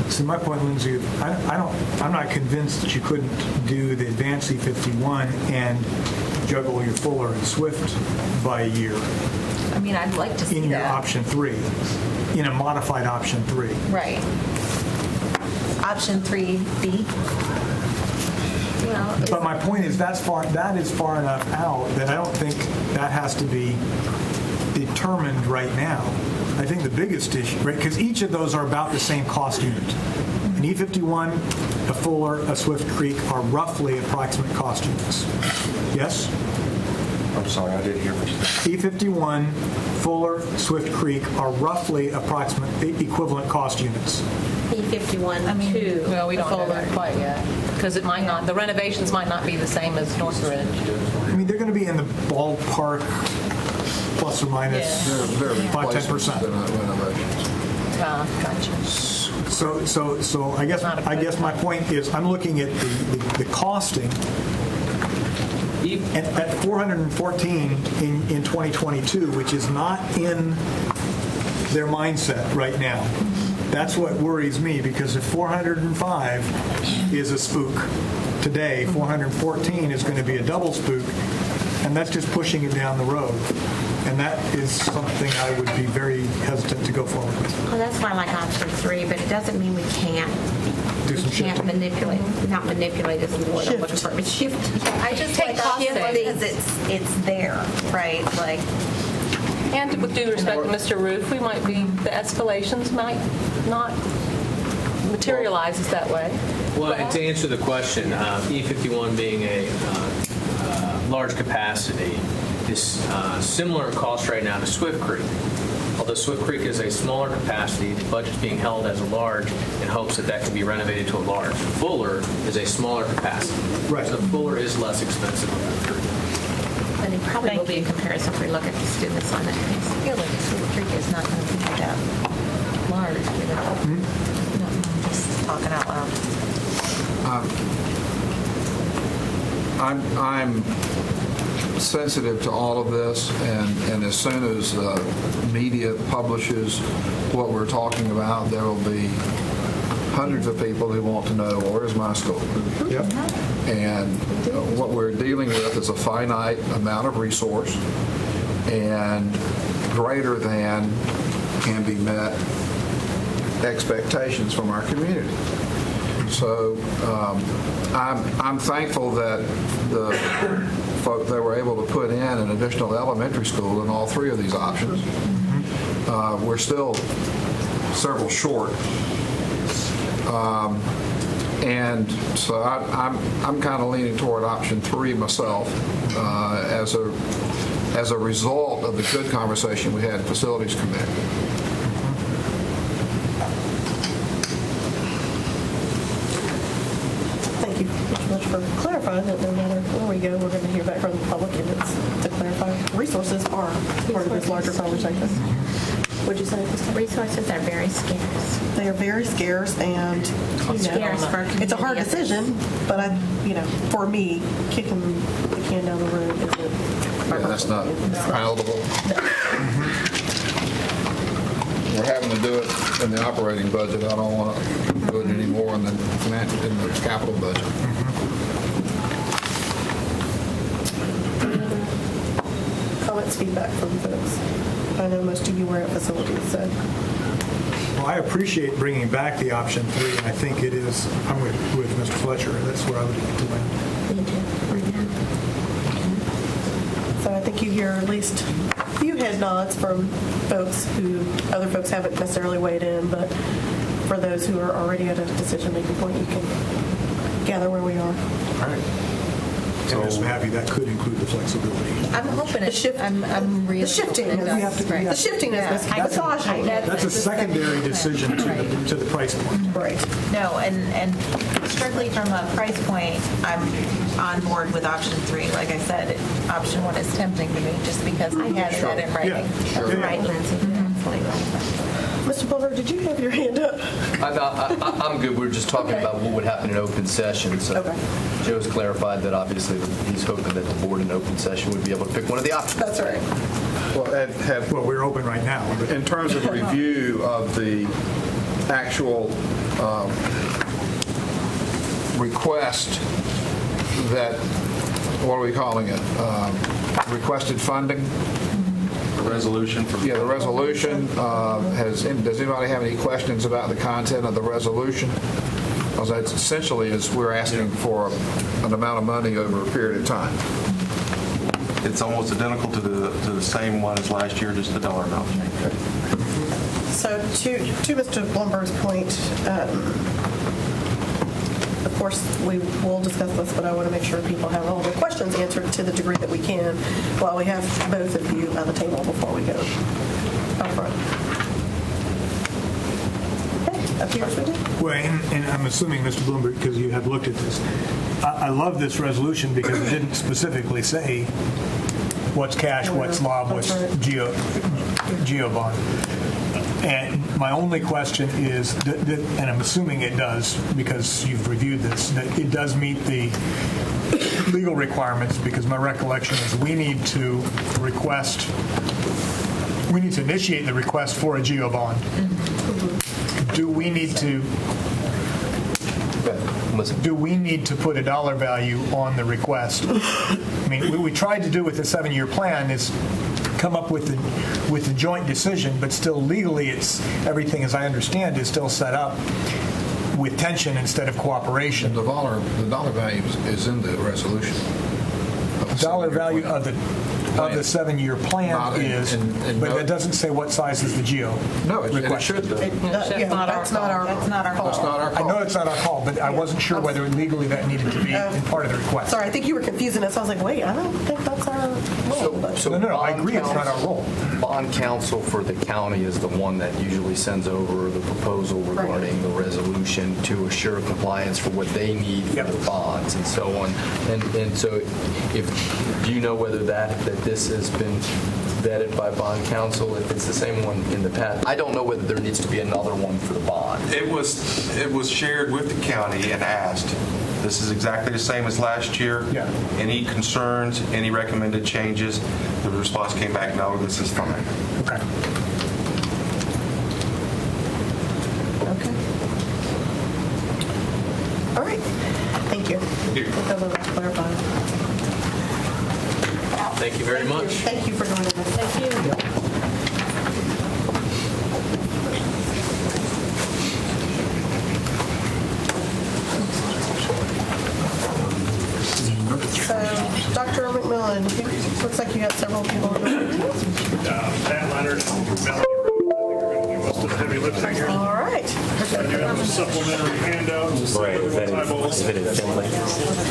See, my point, Lindsay, I'm not convinced that you couldn't do the advanced E51 and juggle your Fuller and Swift by a year I mean, I'd like to see in your that. option 3, in a modified option 3. Right. Option 3B. Well, But my point is that is far enough out that I don't think that has to be determined right now. I think the biggest issue, right, because each of those are about the same cost unit. An E51, a Fuller, a Swift Creek are roughly approximate cost units. Yes? I'm sorry, I didn't hear what you said. E51, Fuller, Swift Creek are roughly approximate equivalent cost units. P51 2. Well, we don't know that quite yet. Because it might not, the renovations might not be the same as Northridge. I mean, they're going to be in the ballpark, plus or minus They're 5-10%. They're not renovations. Gotcha. So I guess my point is I'm looking at the costing at 414 in 2022, which is not in their mindset right now. That's what worries me, because if 405 is a spook today, 414 is going to be a double spook, and that's just pushing it down the road. And that is something I would be very hesitant to go forward with. Well, that's why I like option 3, but it doesn't mean we can't. Do some We can't shifting. manipulate, not manipulate is the word I'm looking for, but shift. I just Take like cost option savings. because it's there, right? Like, And with due respect to Mr. Roof, we might be, the escalations might not materialize as that way. Well, and to answer the question, E51 being a large capacity is similar in cost right now to Swift Creek. Although Swift Creek is a smaller capacity, the budget's being held as a large in hopes that that can be renovated to a large. Fuller is a smaller capacity. Right. So Fuller is less expensive than Swift Creek. And it probably will be a comparison if we look at the students on that I case. feel like Sweet Creek is not going to be that large, you know? No, I'm just talking out loud. I'm sensitive to all of this, and as soon as media publishes what we're talking about, there will be hundreds of people who want to know, well, where's my school? Yep. And what we're dealing with is a finite amount of resource, and greater than can be met expectations from our community. So I'm thankful that the folk they were able to put in an additional elementary school in all three of these options. We're still several short. And so I'm kind of leaning toward option 3 myself as a result of the good conversation we had in Facilities Committee. Thank you very much for clarifying that no matter where we go, we're going to hear back from the public, and it's to clarify resources are part of this larger conversation. What'd you say? Krista? Resources are very scarce. They are very scarce, and Scarce for a it's a hard community of this. decision. But for me, kicking the can down the road isn't. Yeah, that's not palatable. We're having to do it in the operating budget. I don't want to do it anymore in the capital budget. Comments, feedback from folks. I know most of you were at facilities, so. Well, I appreciate bringing back the option 3, and I think it is, I'm with Mr. Fletcher, that's where I would like to land. So I think you hear at least a few head nods from folks who other folks haven't necessarily weighed in, but for those who are already at a decision-making point, you can gather where we are. All right. So I'm just happy that could include the flexibility. I'm hoping The it. shift- I'm really. The shifting hoping it is, does. Right. the shifting is massaging. That's a secondary decision to the price point. Right. No, and strictly from a price point, I'm on board with option 3. Like I said, option 1 is tempting to me just because I had that in writing. Yeah. That's right, Lindsay. Mr. Pulver, did you have your hand up? I'm good. We were just talking about what would happen in open session. So Okay. Joe's clarified that obviously he's hoping that the board in open session would be able to pick one of the options. That's right. Well, Ed, Well, we're open right now. But in terms of review of the actual request that, what are we calling it? Requested funding? The resolution for. Yeah, the resolution. Does anybody have any questions about the content of the resolution? Because that's essentially is we're asking for an amount of money over a period of time. It's almost identical to the same one as last year, just the dollar amount. So to Mr. Blumberg's point, of course, we will discuss this, but I want to make sure people have all their questions answered to the degree that we can while we have both of you on the table before we go up front. Okay, appears we do. Well, and I'm assuming, Mr. Bloomberg, because you have looked at this, I love this resolution because it didn't specifically say what's cash, what's lob, what's geo bond. And my only question is, and I'm assuming it does because you've reviewed this, that it does meet the legal requirements, because my recollection is we need to initiate the request for a geo bond. Do we need to put a dollar value on the request? I mean, what we tried to do with the 7-year plan is come up with the joint decision, but still legally, everything, as I understand, is still set up with tension instead of cooperation. The dollar value is in the resolution. Dollar value of the 7-year plan is, but it doesn't say what size is the geo. No, it should. That's not our call. It's not our call. I know it's not our call, but I wasn't sure whether legally that needed to be part of the request. Sorry, I think you were confusing us. I was like, wait, I don't think that's our role. No, I agree it's not our role. Bond counsel for the county is the one that usually sends over the proposal regarding the resolution to assure compliance for what they need for the bonds and so on. And so do you know whether that this has been vetted by bond counsel, if it's the same one in the past? I don't know whether there needs to be another one for the bond. It was shared with the county and asked, this is exactly the same as last year. Yeah. Any concerns, any recommended changes? The response came back, no, this is fine. Okay. Okay. All right. Thank you. Thank you. I think that was clarified. Thank you very much. Thank you for joining us. Thank you. So, Dr. McMillan, looks like you got several people. Pat Leonard, Melanie Rowe, I think are going to do most of the heavy lifting here. All right. I do have a supplementary handout. Right, is it in Finley?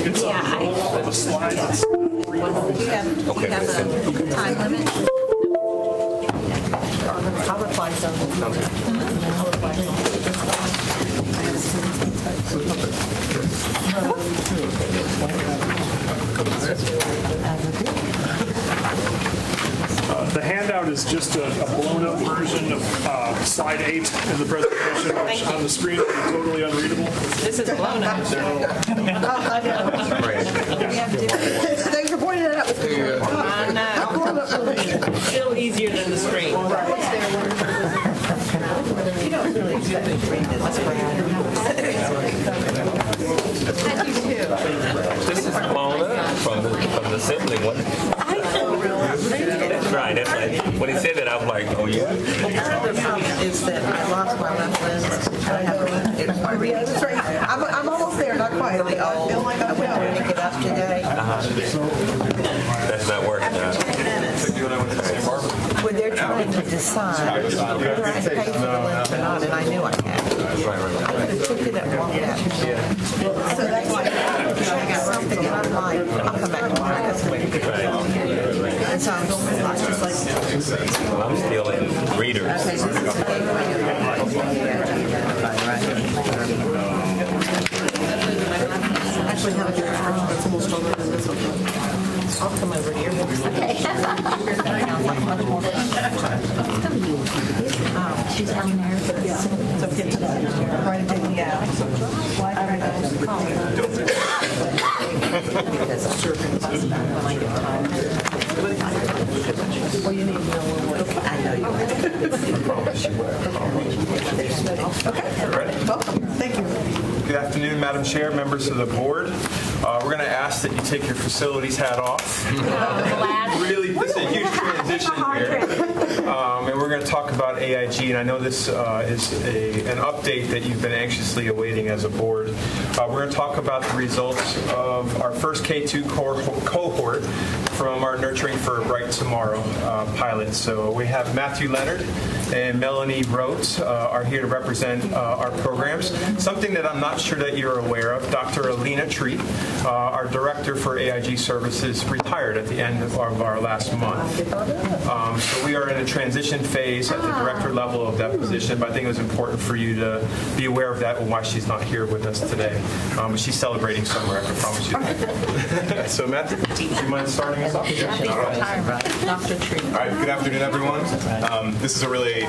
It's on the slides. Do you have a time limit? I'll reply to them. I'll reply to The handout is just a blown-up version of slide 8 in the presentation, which on the screen will be totally unreadable. This is blown up. I know. Thanks for pointing it out. I know. Still easier than the screen. This is blown up from the sibling one. That's right. That's right. When he said that, I was like, oh yeah. Part of the problem is that I lost my left limb. I have it's my Yeah, that's right. I'm almost there, not quite. I feel like I'm I went to pick it up today. That's not working out. When they're trying to decide whether I pay for the lens or not, and I knew I had. The ticket that walked out. So that's why I got something, and I'm like, I'll come back tomorrow. That's what it is. And so I'm just like, Well, I'm still in readers. okay, this is the gateway. actually have a different version that's almost stronger than this one. I'll come over here. Okay. She's down there. Yeah. So get to that. Write it down. Yeah. Well, you need to know what. I know you will. Okay. Welcome. Thank you. Good afternoon, Madam Chair, members of the board. We're going to ask that you take your facilities hat off. Really, this is a huge transition here. And we're going to talk about AIG, and I know this is an update that you've been anxiously awaiting as a board. We're going to talk about the results of our first K-2 cohort from our Nurturing for a Bright Tomorrow pilot. So we have Matthew Leonard and Melanie Rhodes are here to represent our programs. Something that I'm not sure that you're aware of, Dr. Alina Treat, our director for AIG services, retired at the end of our last month. So we are in a transition phase at the director level of that position, but I think it was important for you to be aware of that and why she's not here with us today. She's celebrating somewhere, I can promise you that. So Matthew, do you mind starting us off? Dr. Tree. All right, good afternoon, everyone. This is a really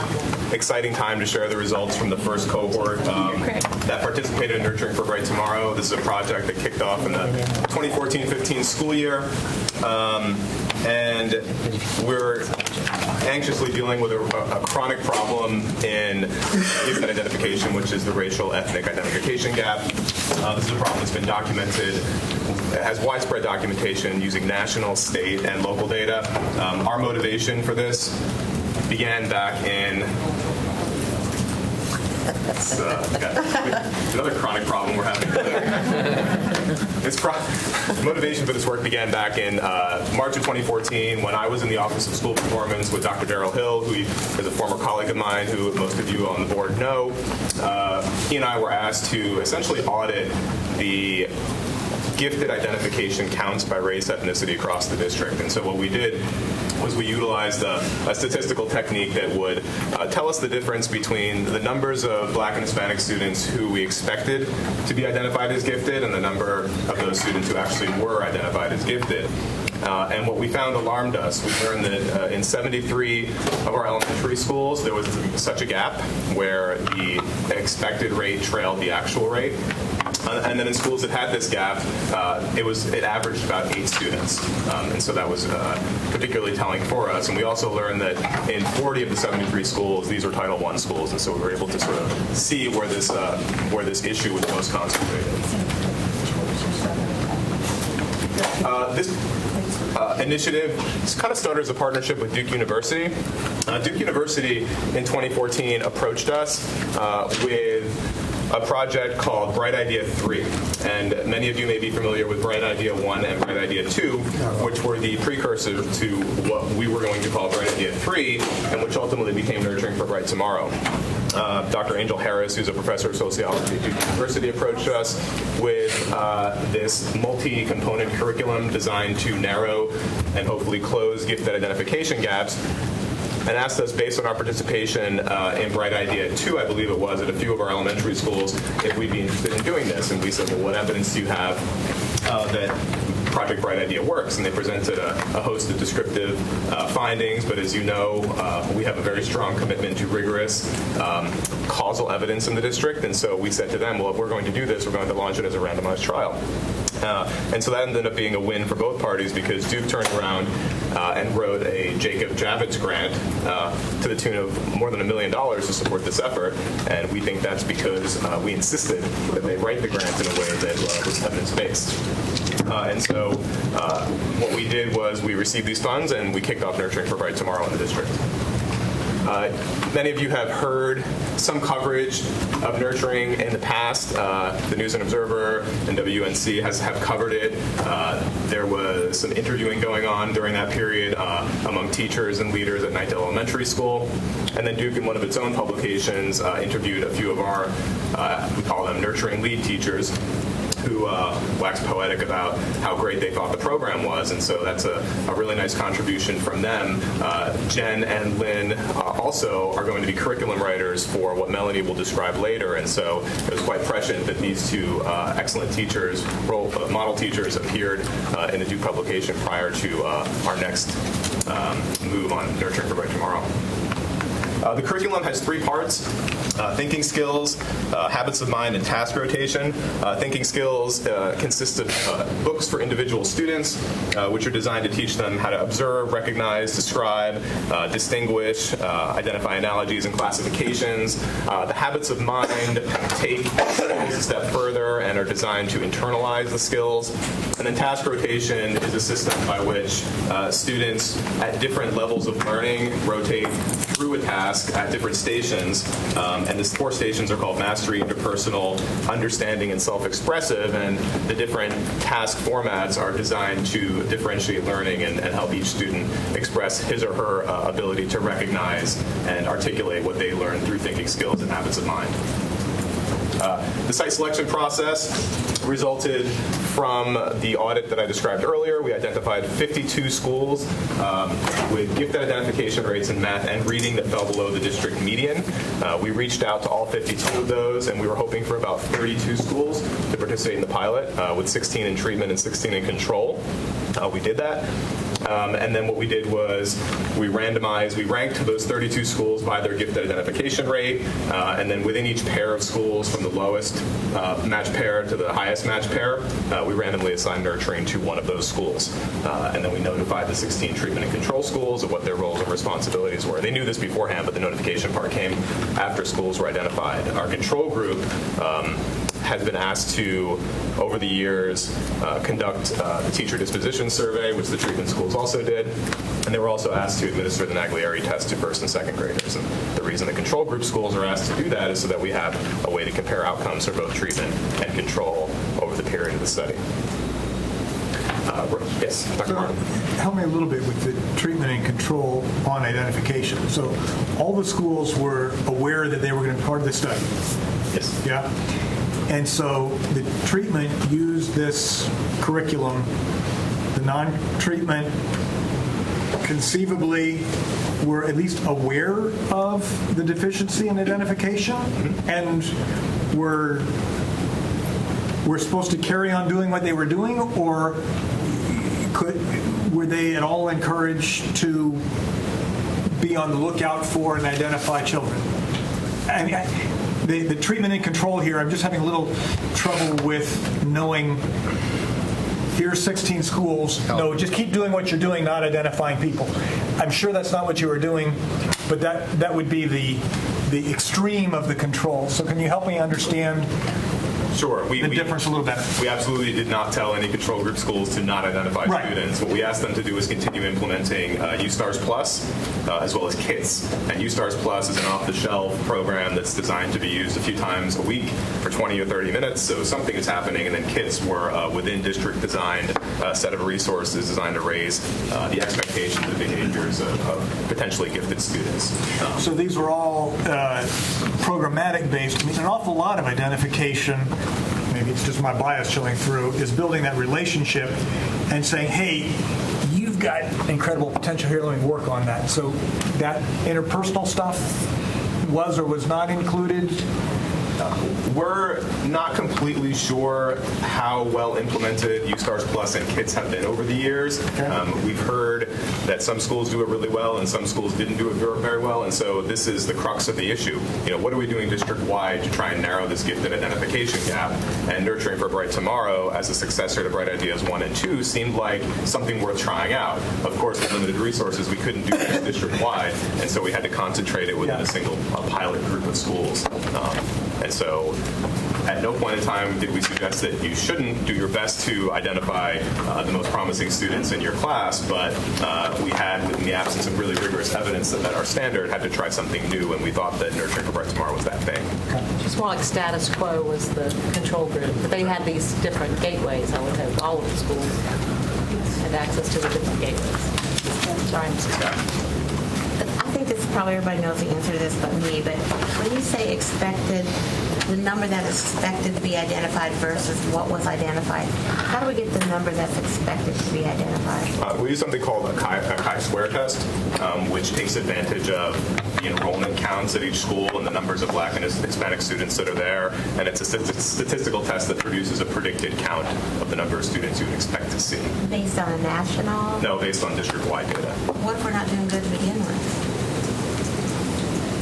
exciting time to share the results from the first cohort that participated in Nurturing for a Bright Tomorrow. This is a project that kicked off in the 2014-15 school year. And we're anxiously dealing with a chronic problem in youth identification, which is the racial ethnic identification gap. This is a problem that's been documented. It has widespread documentation using national, state, and local data. Our motivation for this began back in another chronic problem we're having. Motivation for this work began back in March of 2014 when I was in the Office of School Performance with Dr. Darrell Hill, who is a former colleague of mine who most of you on the board know. He and I were asked to essentially audit the gifted identification counts by race, ethnicity across the district. And so what we did was we utilized a statistical technique that would tell us the difference between the numbers of Black and Hispanic students who we expected to be identified as gifted and the number of those students who actually were identified as gifted. And what we found alarmed us. We learned that in 73 of our elementary schools, there was such a gap where the expected rate trailed the actual rate. And then in schools that had this gap, it averaged about 8 students. And so that was particularly telling for us. And we also learned that in 40 of the 73 schools, these were Title I schools. And so we were able to sort of see where this issue was most concentrated. This initiative kind of started as a partnership with Duke University. Duke University in 2014 approached us with a project called Bright Idea 3. And many of you may be familiar with Bright Idea 1 and Bright Idea 2, which were the precursor to what we were going to call Bright Idea 3, and which ultimately became Nurturing for a Bright Tomorrow. Dr. Angel Harris, who's a professor of sociology at Duke University, approached us with this multi-component curriculum designed to narrow and hopefully close gifted identification gaps, and asked us, based on our participation in Bright Idea 2, I believe it was, at a few of our elementary schools, if we'd be interested in doing this. And we said, well, what evidence do you have that Project Bright Idea works? And they presented a host of descriptive findings, but as you know, we have a very strong commitment to rigorous causal evidence in the district, and so we said to them, well, if we're going to do this, we're going to launch it as a randomized trial. And so that ended up being a win for both parties because Duke turned around and wrote a Jacob Javits grant to the tune of more than $1 million to support this effort, and we think that's because we insisted that they write the grant in a way that was evidence-based. And so what we did was we received these funds and we kicked off Nurturing for Bright Tomorrow in the district. Many of you have heard some coverage of nurturing in the past. The News and Observer and WNC have covered it. There was some interviewing going on during that period among teachers and leaders at Knightdale Elementary School. And then Duke, in one of its own publications, interviewed a few of our, we call them nurturing lead teachers, who waxed poetic about how great they thought the program was, and so that's a really nice contribution from them. Jen and Lynn also are going to be curriculum writers for what Melanie will describe later, and so it was quite prescient that these two excellent teachers, model teachers, appeared in the Duke publication prior to our next move on Nurturing for Bright Tomorrow. The curriculum has 3 parts: thinking skills, habits of mind, and task rotation. Thinking skills consist of books for individual students, which are designed to teach them how to observe, recognize, describe, distinguish, identify analogies and classifications. The habits of mind take skills a step further and are designed to internalize the skills. And then task rotation is a system by which students at different levels of learning rotate through a task at different stations. And the 4 stations are called mastery, interpersonal, understanding, and self-expressive. And the different task formats are designed to differentiate learning and help each student express his or her ability to recognize and articulate what they learn through thinking skills and habits of mind. The site selection process resulted from the audit that I described earlier. We identified 52 schools with gifted identification rates in math and reading that fell below the district median. We reached out to all 52 of those, and we were hoping for about 32 schools to participate in the pilot, with 16 in treatment and 16 in control. We did that. And then what we did was we ranked those 32 schools by their gifted identification rate, and then within each pair of schools, from the lowest match pair to the highest match pair, we randomly assigned nurturing to one of those schools. And then we notified the 16 treatment and control schools of what their roles and responsibilities were. They knew this beforehand, but the notification part came after schools were identified. Our control group has been asked to, over the years, conduct the teacher disposition survey, which the treatment schools also did, and they were also asked to administer the Naglieri test to first and second graders. And the reason the control group schools are asked to do that is so that we have a way to compare outcomes for both treatment and control over the period of the study. Yes, Dr. Martin. Help me a little bit with the treatment and control on identification. So all the schools were aware that they were going to be part of the study. Yes. Yeah. And so the treatment used this curriculum. The non-treatment conceivably were at least aware of the deficiency in identification, and were supposed to carry on doing what they were doing, or were they at all encouraged to be on the lookout for and identify children? I mean, the treatment and control here, I'm just having a little trouble with knowing, here's 16 schools. No, just keep doing what you're doing, not identifying people. I'm sure that's not what you were doing, but that would be the extreme of the control. So can you help me understand Sure. the difference a little bit? We absolutely did not tell any control group schools to not identify students. What we asked them to do is continue implementing USTARS Plus, as well as KITS. And USTARS Plus is an off-the-shelf program that's designed to be used a few times a week for 20 or 30 minutes, so something is happening. And then KITS were within district-designed set of resources designed to raise the expectations and behaviors of potentially gifted students. So these were all programmatic-based. I mean, an awful lot of identification, maybe it's just my bias showing through, is building that relationship and saying, hey, you've got incredible potential here, let me work on that. So that interpersonal stuff was or was not included? We're not completely sure how well implemented USTARS Plus and KITS have been over the years. We've heard that some schools do it really well and some schools didn't do it very well, and so this is the crux of the issue. What are we doing district-wide to try and narrow this gifted identification gap? And Nurturing for a Bright Tomorrow, as a successor to Bright Ideas 1 and 2, seemed like something worth trying out. Of course, with limited resources, we couldn't do this district-wide, and so we had to concentrate it within a single pilot group of schools. And so at no point in time did we suggest that you shouldn't do your best to identify the most promising students in your class, but we had, within the absence of really rigorous evidence that met our standard, had to try something new, and we thought that Nurturing for Bright Tomorrow was that thing. Just more like status quo was the control group. But they had these different gateways. I would hope all of the schools had access to the different gateways. Sorry, Mrs. Scott. I think this probably everybody knows the answer to this but me, but when you say expected, the number that is expected to be identified versus what was identified, how do we get the number that's expected to be identified? We use something called a chi-square test, which takes advantage of the enrollment counts at each school and the numbers of Black and Hispanic students that are there, and it's a statistical test that produces a predicted count of the number of students you would expect to see. Based on a national? No, based on district-wide data. What if we're not doing good to begin with?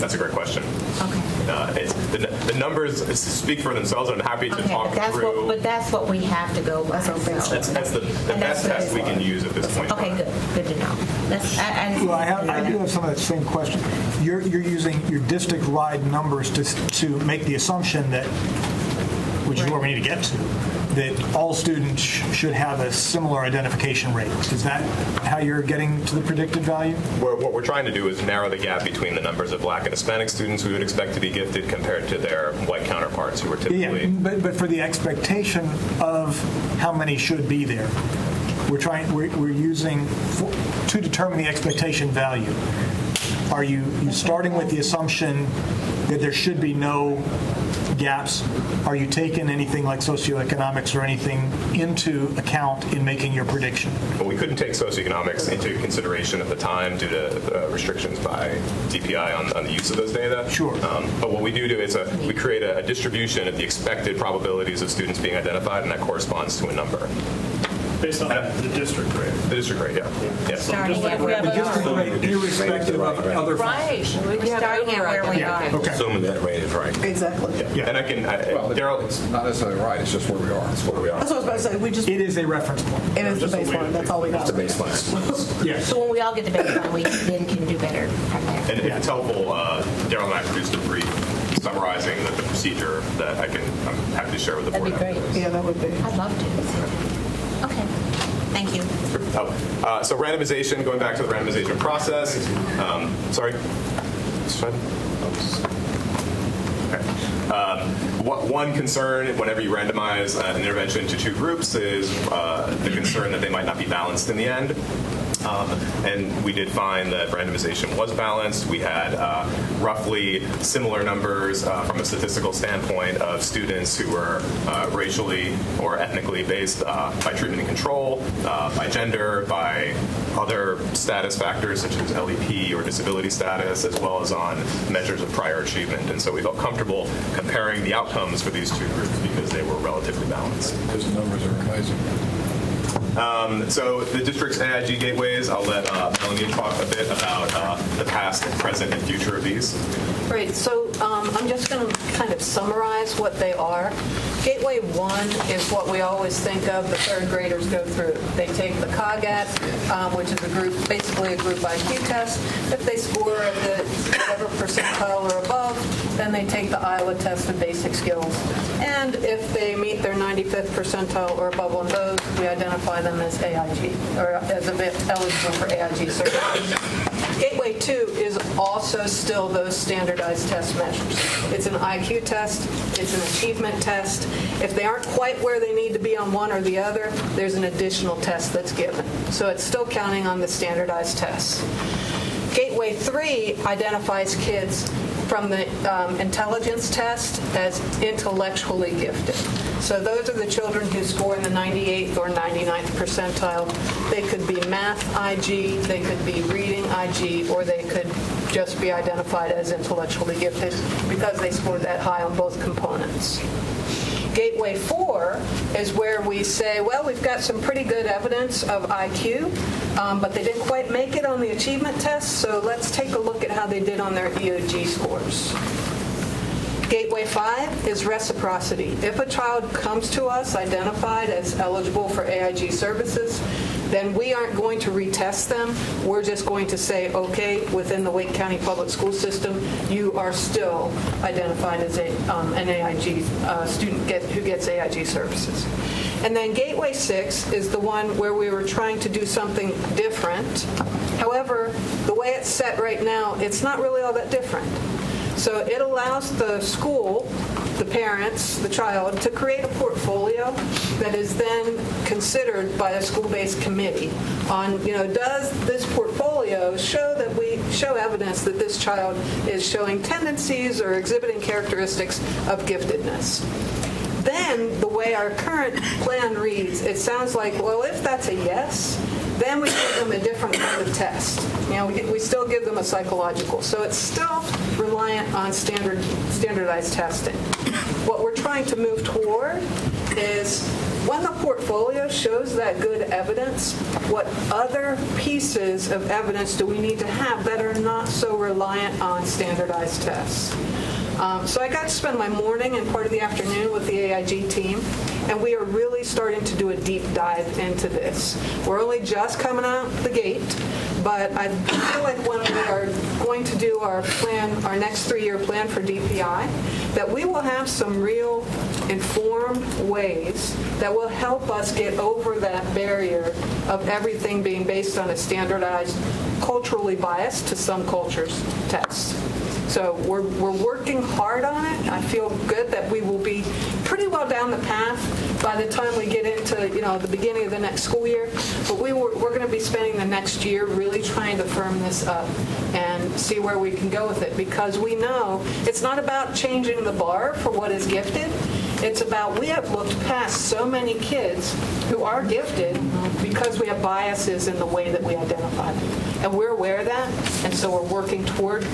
That's a great question. Okay. The numbers speak for themselves, and I'm happy to talk through. But that's what we have to go by. That's the best test we can use at this point. Okay, good to know. Well, I do have some of that same question. You're using your district-wide numbers to make the assumption that, which is where we need to get to, that all students should have a similar identification rate. Is that how you're getting to the predicted value? What we're trying to do is narrow the gap between the numbers of Black and Hispanic students we would expect to be gifted compared to their white counterparts who are typically... Yeah, but for the expectation of how many should be there, we're using, to determine the expectation value, are you starting with the assumption that there should be no gaps? Are you taking anything like socioeconomics or anything into account in making your prediction? Well, we couldn't take socioeconomics into consideration at the time due to restrictions by DPI on the use of those data. Sure. But what we do is we create a distribution of the expected probabilities of students being identified, and that corresponds to a number. Based on the district rate. The district rate, yeah. Starting at where we The district are. rate, irrespective of other Right. We're starting at where we are. Okay. Assuming that rate is right. Exactly. Yeah. And Daryl, It's not necessarily right, it's just where we are. That's where we are. That's what I was about to say. It is a reference point. It is the baseline. That's all we got. It's the baseline. Yes. So when we all get the baseline, we then can do better from there. and if it's helpful, Daryl and I produced a brief summarizing the procedure that I'm happy to share with the board. That'd be great. Yeah, that would be. I'd love to. Okay. Thank you. So randomization, going back to the randomization process. Sorry. One concern whenever you randomize an intervention to two groups is the concern that they might not be balanced in the end. And we did find that randomization was balanced. We had roughly similar numbers from a statistical standpoint of students who were racially or ethnically based by treatment and control, by gender, by other status factors such as LEP or disability status, as well as on measures of prior achievement. And so we felt comfortable comparing the outcomes for these two groups because they were relatively balanced. Those numbers are amazing. So the district's AIG gateways, I'll let Melanie talk a bit about the past, present, and future of these. Great. So I'm just going to kind of summarize what they are. Gateway 1 is what we always think of the third graders go through. They take the COGAT, which is basically a group IQ test. If they score at the whatever percentile or above, then they take the Iowa test of basic skills. And if they meet their 95th percentile or above on those, we identify them as AIG, or as eligible for AIG services. Gateway 2 is also still those standardized test measures. It's an IQ test, it's an achievement test. If they aren't quite where they need to be on one or the other, there's an additional test that's given. So it's still counting on the standardized tests. Gateway 3 identifies kids from the intelligence test as intellectually gifted. So those are the children who score in the 98th or 99th percentile. They could be math IG, they could be reading IG, or they could just be identified as intellectually gifted because they scored that high on both components. Gateway 4 is where we say, well, we've got some pretty good evidence of IQ, but they didn't quite make it on the achievement test, so let's take a look at how they did on their EOG scores. Gateway 5 is reciprocity. If a child comes to us identified as eligible for AIG services, then we aren't going to retest them. We're just going to say, okay, within the Wake County Public School System, you are still identified as an AIG student who gets AIG services. And then Gateway 6 is the one where we were trying to do something different. However, the way it's set right now, it's not really all that different. So it allows the school, the parents, the child, to create a portfolio that is then considered by a school-based committee on, does this portfolio show evidence that this child is showing tendencies or exhibiting characteristics of giftedness? Then, the way our current plan reads, it sounds like, well, if that's a yes, then we give them a different kind of test. We still give them a psychological. So it's still reliant on standardized testing. What we're trying to move toward is when the portfolio shows that good evidence, what other pieces of evidence do we need to have that are not so reliant on standardized tests? So I got to spend my morning and part of the afternoon with the AIG team, and we are really starting to do a deep dive into this. We're only just coming out the gate, but I feel like when we are going to do our plan, our next 3-year plan for DPI, that we will have some real informed ways that will help us get over that barrier of everything being based on a standardized, culturally biased to some cultures test. So we're working hard on it. I feel good that we will be pretty well down the path by the time we get into the beginning of the next school year. But we're going to be spending the next year really trying to firm this up and see where we can go with it, because we know it's not about changing the bar for what is gifted. It's about we have looked past so many kids who are gifted because we have biases in the way that we identify them. And we're aware of that, and so we're working toward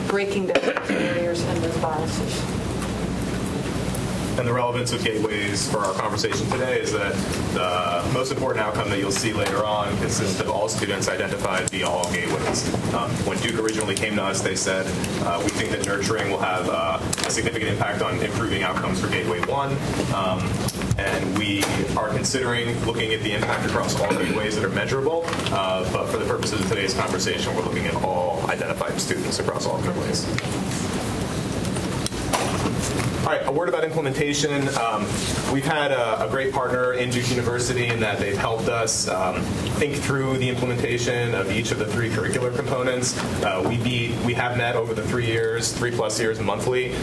breaking down those barriers and those biases. And the relevance of gateways for our conversation today is that the most important outcome that you'll see later on consists of all students identified via all gateways. When Duke originally came to us, they said, we think that nurturing will have a significant impact on improving outcomes for Gateway 1. And we are considering looking at the impact across all gateways that are measurable. But for the purposes of today's conversation, we're looking at all identified students across all gateways. All right, a word about implementation. We've had a great partner in Duke University in that they've helped us think through the implementation of each of the 3 curricular components. We have met over the 3+ years monthly,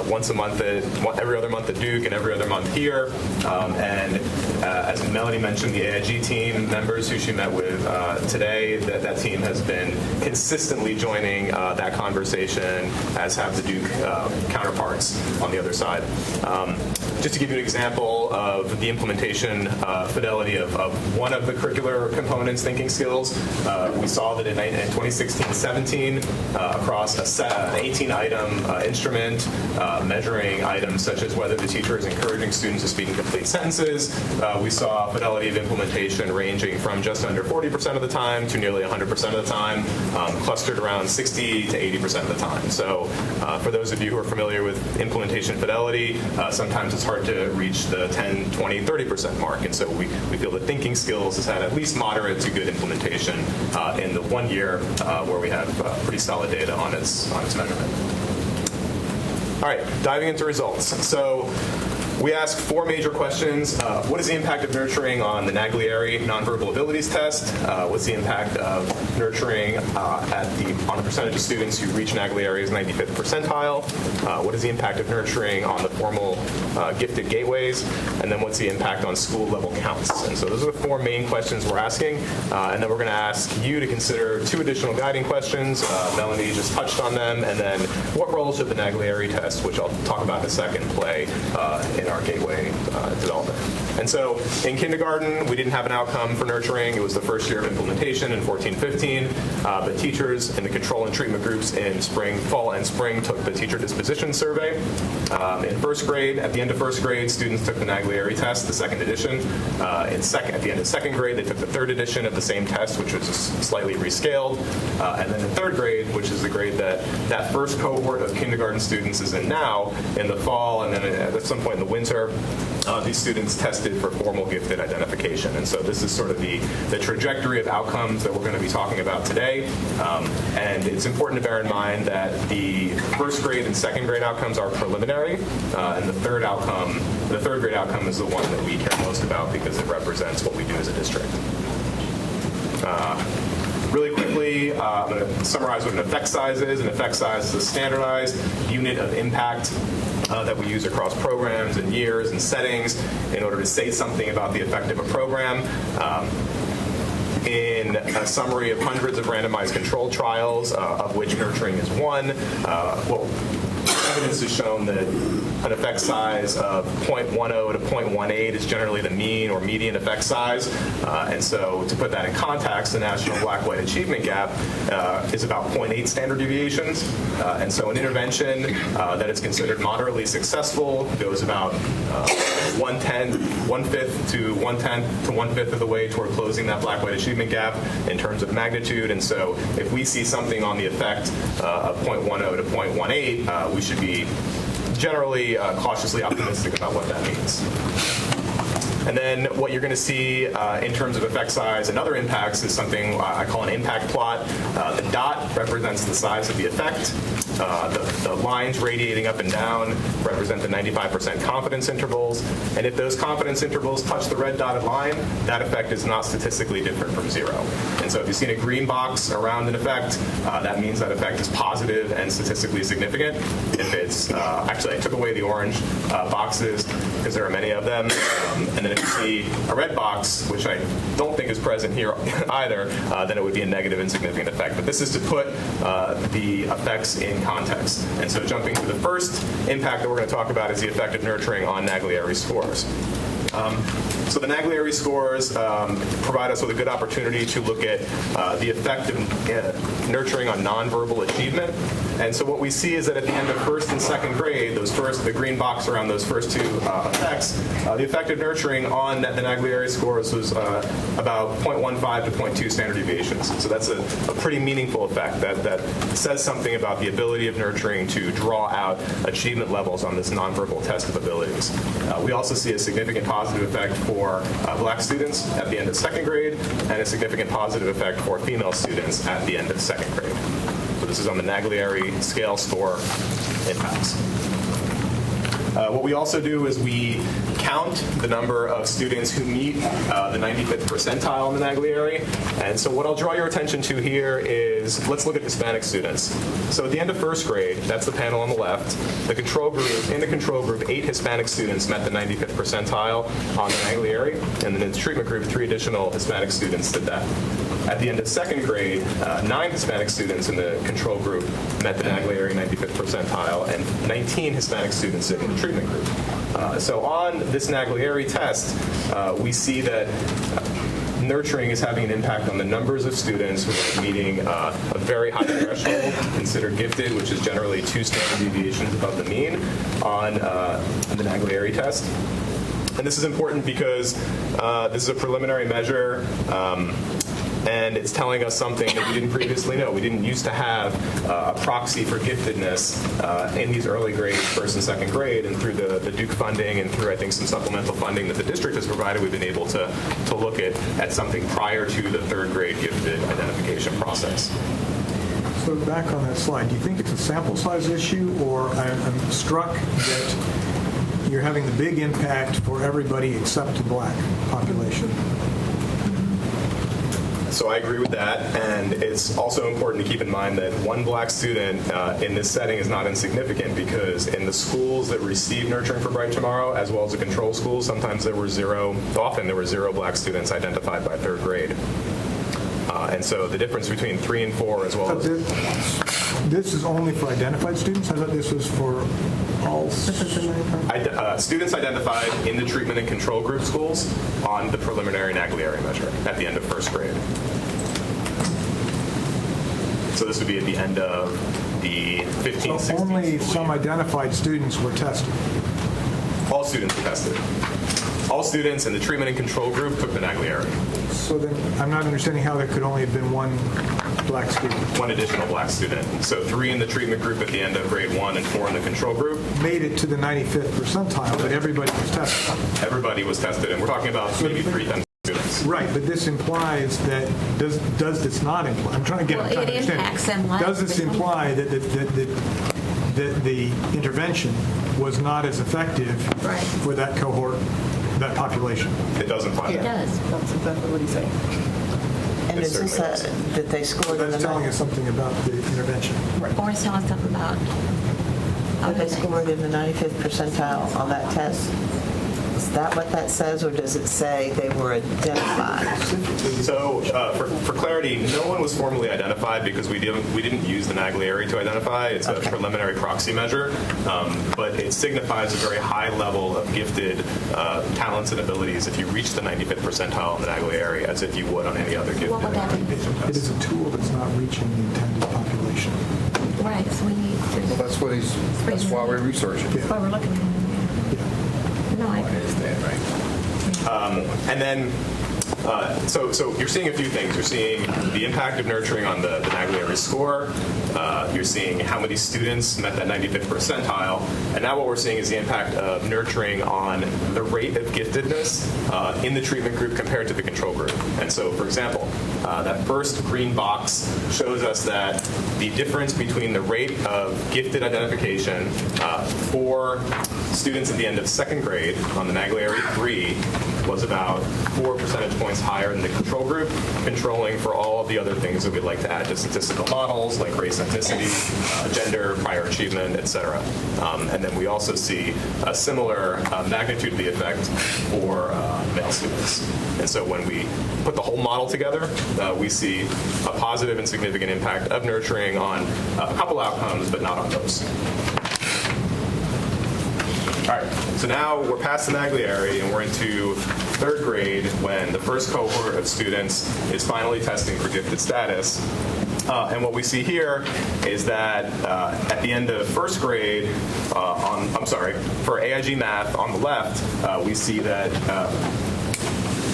once a month, every other month at Duke and every other month here. And as Melanie mentioned, the AIG team members who she met with today, that team has been consistently joining that conversation, as have the Duke counterparts on the other side. Just to give you an example of the implementation fidelity of one of the curricular components, thinking skills, we saw that in 2016-17, across an 18-item instrument, measuring items such as whether the teacher is encouraging students to speak in complete sentences, we saw fidelity of implementation ranging from just under 40% of the time to nearly 100% of the time, clustered around 60 to 80% of the time. So for those of you who are familiar with implementation fidelity, sometimes it's hard to reach the 10, 20, 30% mark. And so we feel that thinking skills has had at least moderate to good implementation in the 1 year where we have pretty solid data on its measurement. All right, diving into results. So we asked 4 major questions. What is the impact of nurturing on the Naglieri nonverbal abilities test? What's the impact of nurturing on the percentage of students who reach Naglieri's 95th percentile? What is the impact of nurturing on the formal gifted gateways? And then what's the impact on school level counts? And so those are the 4 main questions we're asking. And then we're going to ask you to consider 2 additional guiding questions. Melanie just touched on them. And then what role should the Naglieri test, which I'll talk about in a second, play in our gateway development. And so in kindergarten, we didn't have an outcome for nurturing. It was the first year of implementation in 14-15. But teachers in the control and treatment groups in fall and spring took the teacher disposition survey. In first grade, at the end of first grade, students took the Naglieri test, the 2nd edition. At the end of 2nd grade, they took the 3rd edition of the same test, which was slightly rescaled. And then in 3rd grade, which is the grade that first cohort of kindergarten students is in now, in the fall and then at some point in the winter, these students tested for formal gifted identification. And so this is sort of the trajectory of outcomes that we're going to be talking about today. And it's important to bear in mind that the first grade and 2nd grade outcomes are preliminary, and the 3rd grade outcome is the one that we care most about because it represents what we do as a district. Really quickly, I'm going to summarize what an effect size is. An effect size is a standardized unit of impact that we use across programs and years and settings in order to say something about the effect of a program. In a summary of hundreds of randomized controlled trials, of which nurturing is one, evidence has shown that an effect size of 0.10 to 0.18 is generally the mean or median effect size. And so to put that in context, the National Black-White Achievement Gap is about 0.8 standard deviations. And so an intervention that is considered moderately successful goes about 1/5 to 1/10 of the way toward closing that Black-White Achievement Gap in terms of magnitude. And so if we see something on the effect of 0.10 to 0.18, we should be generally cautiously optimistic about what that means. And then what you're going to see in terms of effect size and other impacts is something I call an impact plot. The dot represents the size of the effect. The lines radiating up and down represent the 95% confidence intervals. And if those confidence intervals touch the red dotted line, that effect is not statistically different from zero. And so if you've seen a green box around an effect, that means that effect is positive and statistically significant. If it's, actually I took away the orange boxes because there are many of them. And then if you see a red box, which I don't think is present here either, then it would be a negative insignificant effect. But this is to put the effects in context. And so jumping to the first impact that we're going to talk about is the effect of nurturing on Naglieri scores. So the Naglieri scores provide us with a good opportunity to look at the effect of nurturing on nonverbal achievement. And so what we see is that at the end of first and second grade, the green box around those first two effects, the effect of nurturing on the Naglieri scores was about 0.15 to 0.2 standard deviations. So that's a pretty meaningful effect that says something about the ability of nurturing to draw out achievement levels on this nonverbal test of abilities. We also see a significant positive effect for black students at the end of second grade and a significant positive effect for female students at the end of second grade. So this is on the Naglieri scale score impacts. What we also do is we count the number of students who meet the 95th percentile in the Naglieri. And so what I'll draw your attention to here is, let's look at Hispanic students. So at the end of first grade, that's the panel on the left, in the control group, 8 Hispanic students met the 95th percentile on the Naglieri, and then in the treatment group, 3 additional Hispanic students did that. At the end of second grade, 9 Hispanic students in the control group met the Naglieri 95th percentile, and 19 Hispanic students did in the treatment group. So on this Naglieri test, we see that nurturing is having an impact on the numbers of students who are meeting a very high threshold, considered gifted, which is generally 2 standard deviations above the mean on the Naglieri test. And this is important because this is a preliminary measure. And it's telling us something that we didn't previously know. We didn't used to have a proxy for giftedness in these early grades, first and second grade, and through the Duke funding and through, I think, some supplemental funding that the district has provided, we've been able to look at something prior to the third grade gifted identification process. So back on that slide, do you think it's a sample size issue, or I'm struck that you're having the big impact for everybody except the black population? So I agree with that, and it's also important to keep in mind that one black student in this setting is not insignificant, because in the schools that receive Nurturing for Bright Tomorrow, as well as the control schools, often there were 0 black students identified by third grade. And so the difference between 3 and 4 as well as... This is only for identified students? I thought this was for all... students identified in the treatment and control group schools on the preliminary Naglieri measure at the end of first grade. So this would be at the end of the 15, 16 only some identified students were tested? All students were tested. All students in the treatment and control group took the Naglieri. So then I'm not understanding how there could only have been one black student. One additional black student. So 3 in the treatment group at the end of grade 1 and 4 in the control group. Made it to the 95th percentile, but everybody was tested. Everybody was tested, and we're talking about maybe 3 students. Right, but this implies that, does this not imply, I'm trying to understand. Does this imply that the intervention was not as effective for that cohort, that population? It does imply that. It does. That's exactly what he's saying. And is this that they scored in the... That's telling us something about the intervention. Or it's telling us something about... That they scored in the 95th percentile on that test that what that says, or does it say they were identified? So for clarity, no one was formally identified because we didn't use the Naglieri to identify. It's a preliminary proxy measure, but it signifies a very high level of gifted talents and abilities if you reach the 95th percentile in the Naglieri, as if you would on any other gifted education test. It is a tool that's not reaching the intended population. Right, so we need to. Well, that's why we research it. That's why we're looking at it. No, I agree. And then, so you're seeing a few things. You're seeing the impact of nurturing on the Naglieri score. You're seeing how many students met that 95th percentile. And now what we're seeing is the impact of nurturing on the rate of giftedness in the treatment group compared to the control group. And so, for example, that first green box shows us that the difference between the rate of gifted identification for students at the end of second grade on the Naglieri 3 was about 4 percentage points higher than the control group, controlling for all of the other things that we'd like to add to statistical models, like race, ethnicity, gender, prior achievement, et cetera. And then we also see a similar magnitude of the effect for male students. And so when we put the whole model together, we see a positive and significant impact of nurturing on a couple outcomes, but not on most. All right, so now we're past the Naglieri and we're into third grade when the first cohort of students is finally testing for gifted status. And what we see here is that at the end of first grade, for AIG math on the left, we see that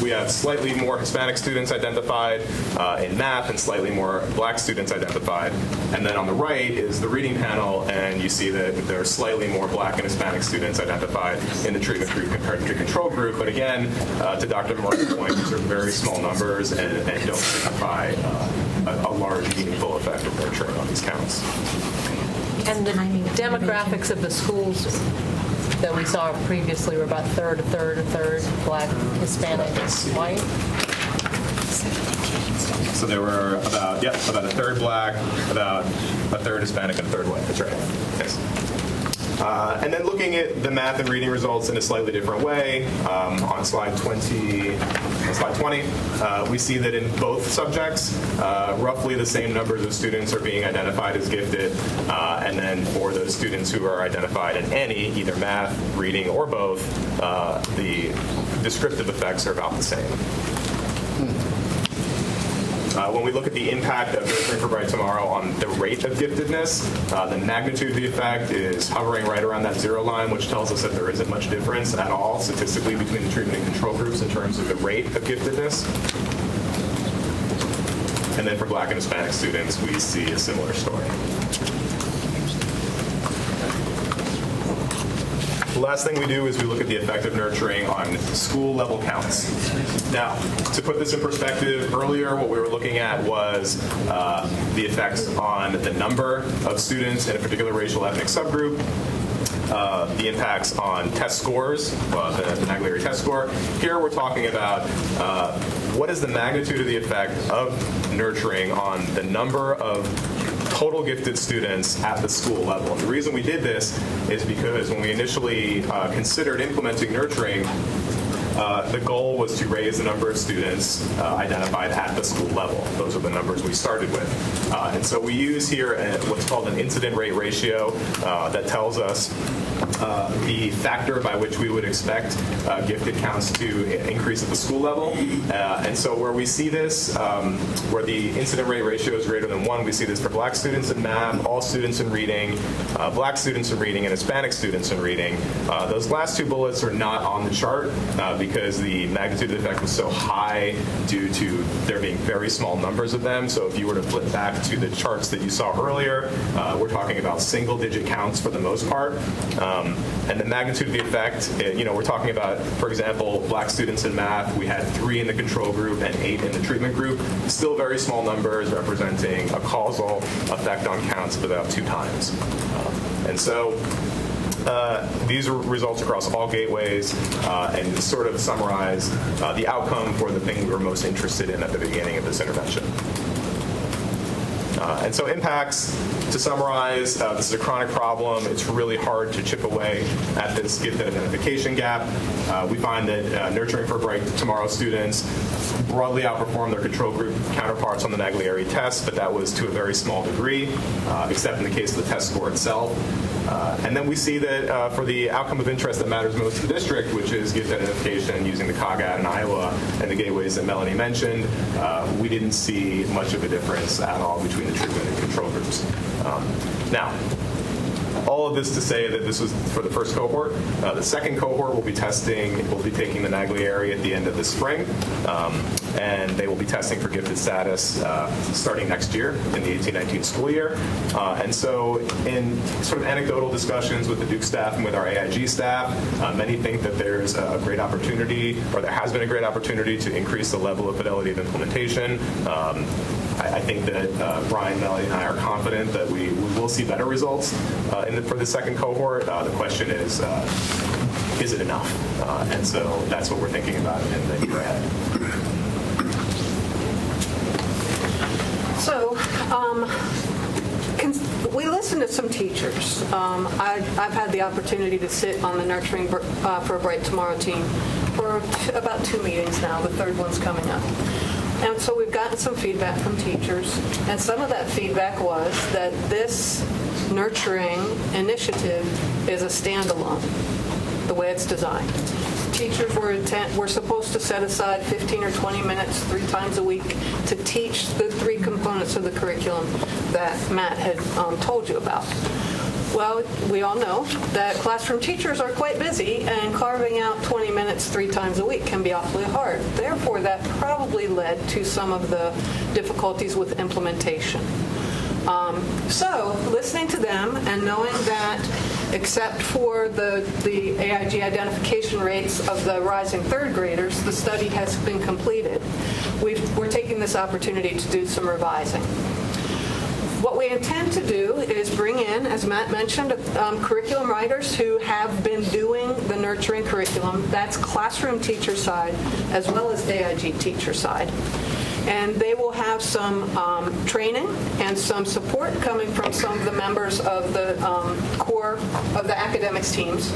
we have slightly more Hispanic students identified in math and slightly more black students identified. And then on the right is the reading panel, and you see that there are slightly more black and Hispanic students identified in the treatment group compared to the control group. But again, to Dr. Moore's point, these are very small numbers and don't signify a large meaningful effect of nurturing on these counts. And the demographics of the schools that we saw previously were about a third, black, Hispanic, white. So there were about a third black, about a third Hispanic, and a third white. That's right. Yes. And then looking at the math and reading results in a slightly different way, on slide 20, we see that in both subjects, roughly the same numbers of students are being identified as gifted, and then for those students who are identified in any, either math, reading, or both, the descriptive effects are about the same. When we look at the impact of Nurturing for Bright Tomorrow on the rate of giftedness, the magnitude of the effect is hovering right around that zero line, which tells us that there isn't much difference at all statistically between the treatment and control groups in terms of the rate of giftedness. And then for black and Hispanic students, we see a similar story. The last thing we do is we look at the effect of nurturing on school level counts. Now, to put this in perspective, earlier what we were looking at was the effects on the number of students in a particular racial ethnic subgroup, the impacts on test scores, the Naglieri test score. Here we're talking about what is the magnitude of the effect of nurturing on the number of total gifted students at the school level. And the reason we did this is because when we initially considered implementing nurturing, the goal was to raise the number of students identified at the school level. Those are the numbers we started with. And so we use here what's called an incident rate ratio that tells us the factor by which we would expect gifted counts to increase at the school level. And so where we see this, where the incident rate ratio is greater than 1, we see this for black students in math, all students in reading, black students in reading, and Hispanic students in reading. Those last two bullets are not on the chart because the magnitude of the effect was so high due to there being very small numbers of them. So if you were to flip back to the charts that you saw earlier, we're talking about single-digit counts for the most part. And the magnitude of the effect, we're talking about, for example, black students in math, we had 3 in the control group and 8 in the treatment group. Still very small numbers representing a causal effect on counts of about 2 times. And so these are results across all gateways and sort of summarize the outcome for the thing we were most interested in at the beginning of this intervention. And so impacts, to summarize, this is a chronic problem. It's really hard to chip away at this gift identification gap. We find that Nurturing for a Bright Tomorrow students broadly outperform their control group counterparts on the Naglieri test, but that was to a very small degree, except in the case of the test score itself. And then we see that for the outcome of interest that matters most to the district, which is gift identification using the COGAT in Iowa and the gateways that Melanie mentioned, we didn't see much of a difference at all between the treatment and control groups. Now, all of this to say that this was for the first cohort. The second cohort will be taking the Naglieri at the end of the spring, and they will be testing for gifted status starting next year in the 18-19 school year. And so in sort of anecdotal discussions with the Duke staff and with our AIG staff, many think that there's a great opportunity, or there has been a great opportunity to increase the level of fidelity of implementation. I think that Brian, Melanie, and I are confident that we will see better results for the second cohort. The question is it enough? And so that's what we're thinking about in the year ahead. So, we listened to some teachers. I've had the opportunity to sit on the Nurturing for a Bright Tomorrow team for about 2 meetings now. The third one's coming up. And so we've gotten some feedback from teachers, and some of that feedback was that this nurturing initiative is a standalone, the way it's designed. Teachers were supposed to set aside 15 or 20 minutes 3 times a week to teach the 3 components of the curriculum that Matt had told you about. Well, we all know that classroom teachers are quite busy, and carving out 20 minutes 3 times a week can be awfully hard. Therefore, that probably led to some of the difficulties with implementation. So, listening to them and knowing that except for the AIG identification rates of the rising third graders, the study has been completed, we're taking this opportunity to do some revising. What we intend to do is bring in, as Matt mentioned, curriculum writers who have been doing the nurturing curriculum. That's classroom teacher side as well as AIG teacher side. And they will have some training and some support coming from some of the members of the core of the academics teams.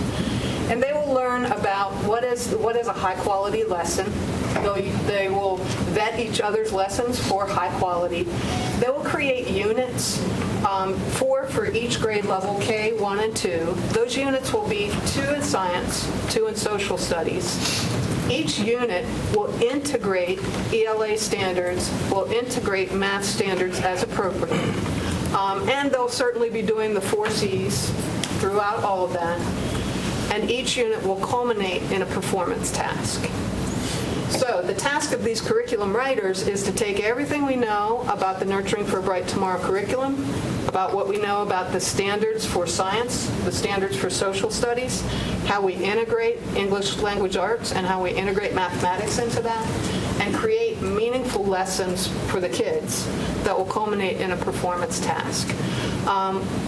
And they will learn about what is a high-quality lesson. They will vet each other's lessons for high quality. They will create units, 4 for each grade level, K, 1, and 2. Those units will be 2 in science, 2 in social studies. Each unit will integrate ELA standards, will integrate math standards as appropriate. And they'll certainly be doing the 4 Cs throughout all of that. And each unit will culminate in a performance task. So the task of these curriculum writers is to take everything we know about the Nurturing for a Bright Tomorrow curriculum, about what we know about the standards for science, the standards for social studies, how we integrate English language arts, and how we integrate mathematics into that, and create meaningful lessons for the kids that will culminate in a performance task.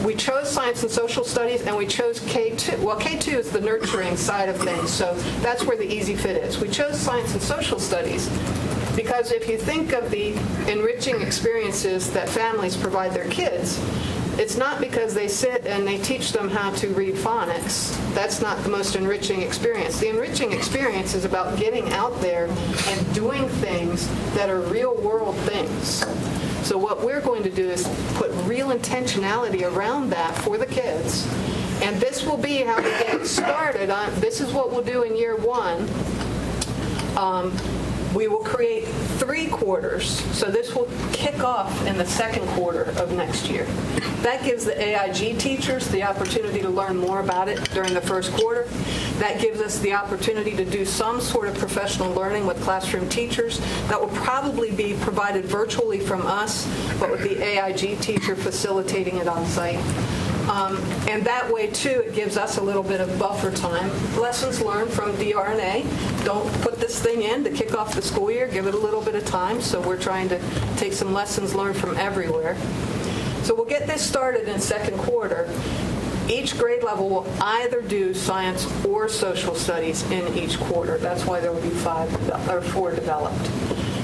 We chose science and social studies, and we chose K2. Well, K2 is the nurturing side of things, so that's where the easy fit is. We chose science and social studies because if you think of the enriching experiences that families provide their kids, it's not because they sit and they teach them how to read phonics. That's not the most enriching experience. The enriching experience is about getting out there and doing things that are real-world things. So what we're going to do is put real intentionality around that for the kids. And this will be how we get started. This is what we'll do in year 1. We will create 3 quarters. So this will kick off in the 2nd quarter of next year. That gives the AIG teachers the opportunity to learn more about it during the 1st quarter. That gives us the opportunity to do some sort of professional learning with classroom teachers that will probably be provided virtually from us, but with the AIG teacher facilitating it on site. And that way, too, it gives us a little bit of buffer time. Lessons learned from DRNA. Don't put this thing in to kick off the school year. Give it a little bit of time. So we're trying to take some lessons learned from everywhere. So we'll get this started in 2nd quarter. Each grade level will either do science or social studies in each quarter. That's why there will be 4 developed.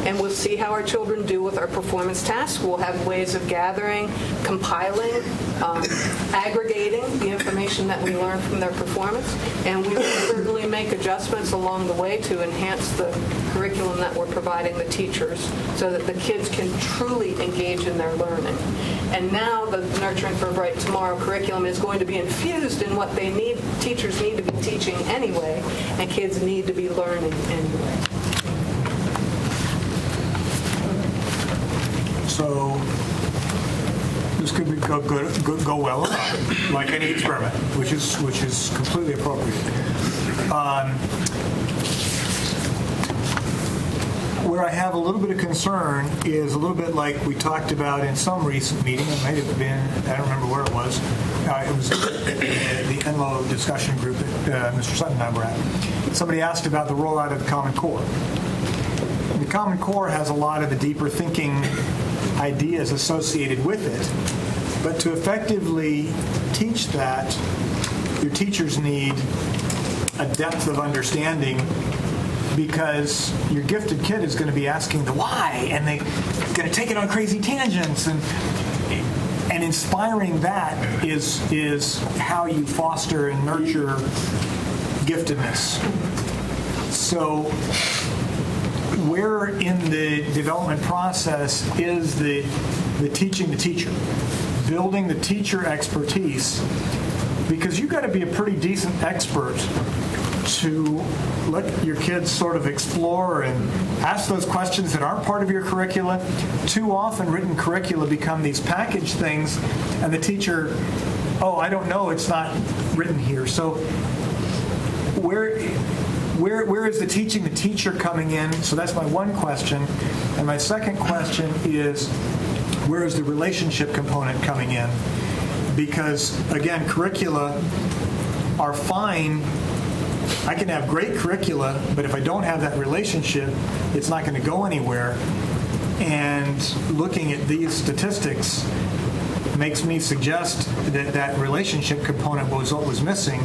and we'll see how our children do with our performance tasks. We'll have ways of gathering, compiling, aggregating the information that we learn from their performance, and we will certainly make adjustments along the way to enhance the curriculum that we're providing the teachers so that the kids can truly engage in their learning. And now the Nurturing for a Bright Tomorrow curriculum is going to be infused in what they need, teachers need to be teaching anyway, and kids need to be learning anyway. So this could go well or not, like any experiment, which is completely appropriate. Where I have a little bit of concern is a little bit like we talked about in some recent meeting. It may have been, I don't remember where it was. It was the Enlo discussion group that Mr. Sutton and I were at. Somebody asked about the rollout of the Common Core. The Common Core has a lot of the deeper thinking ideas associated with it, but to effectively teach that, your teachers need a depth of understanding, because your gifted kid is going to be asking the why, and they're going to take it on crazy tangents, and inspiring that is how you foster and nurture giftedness. So where in the development process is the teaching the teacher, building the teacher expertise, because you've got to be a pretty decent expert to let your kids sort of explore and ask those questions that aren't part of your curricula. Too often written curricula become these packaged things, and the teacher, oh, I don't know, it's not written here. So where is the teaching the teacher coming in? So that's my one question. And my second question is, where is the relationship component coming in? Because, again, curricula are fine. I can have great curricula, but if I don't have that relationship, it's not going to go anywhere. And looking at these statistics makes me suggest that that relationship component was what was missing,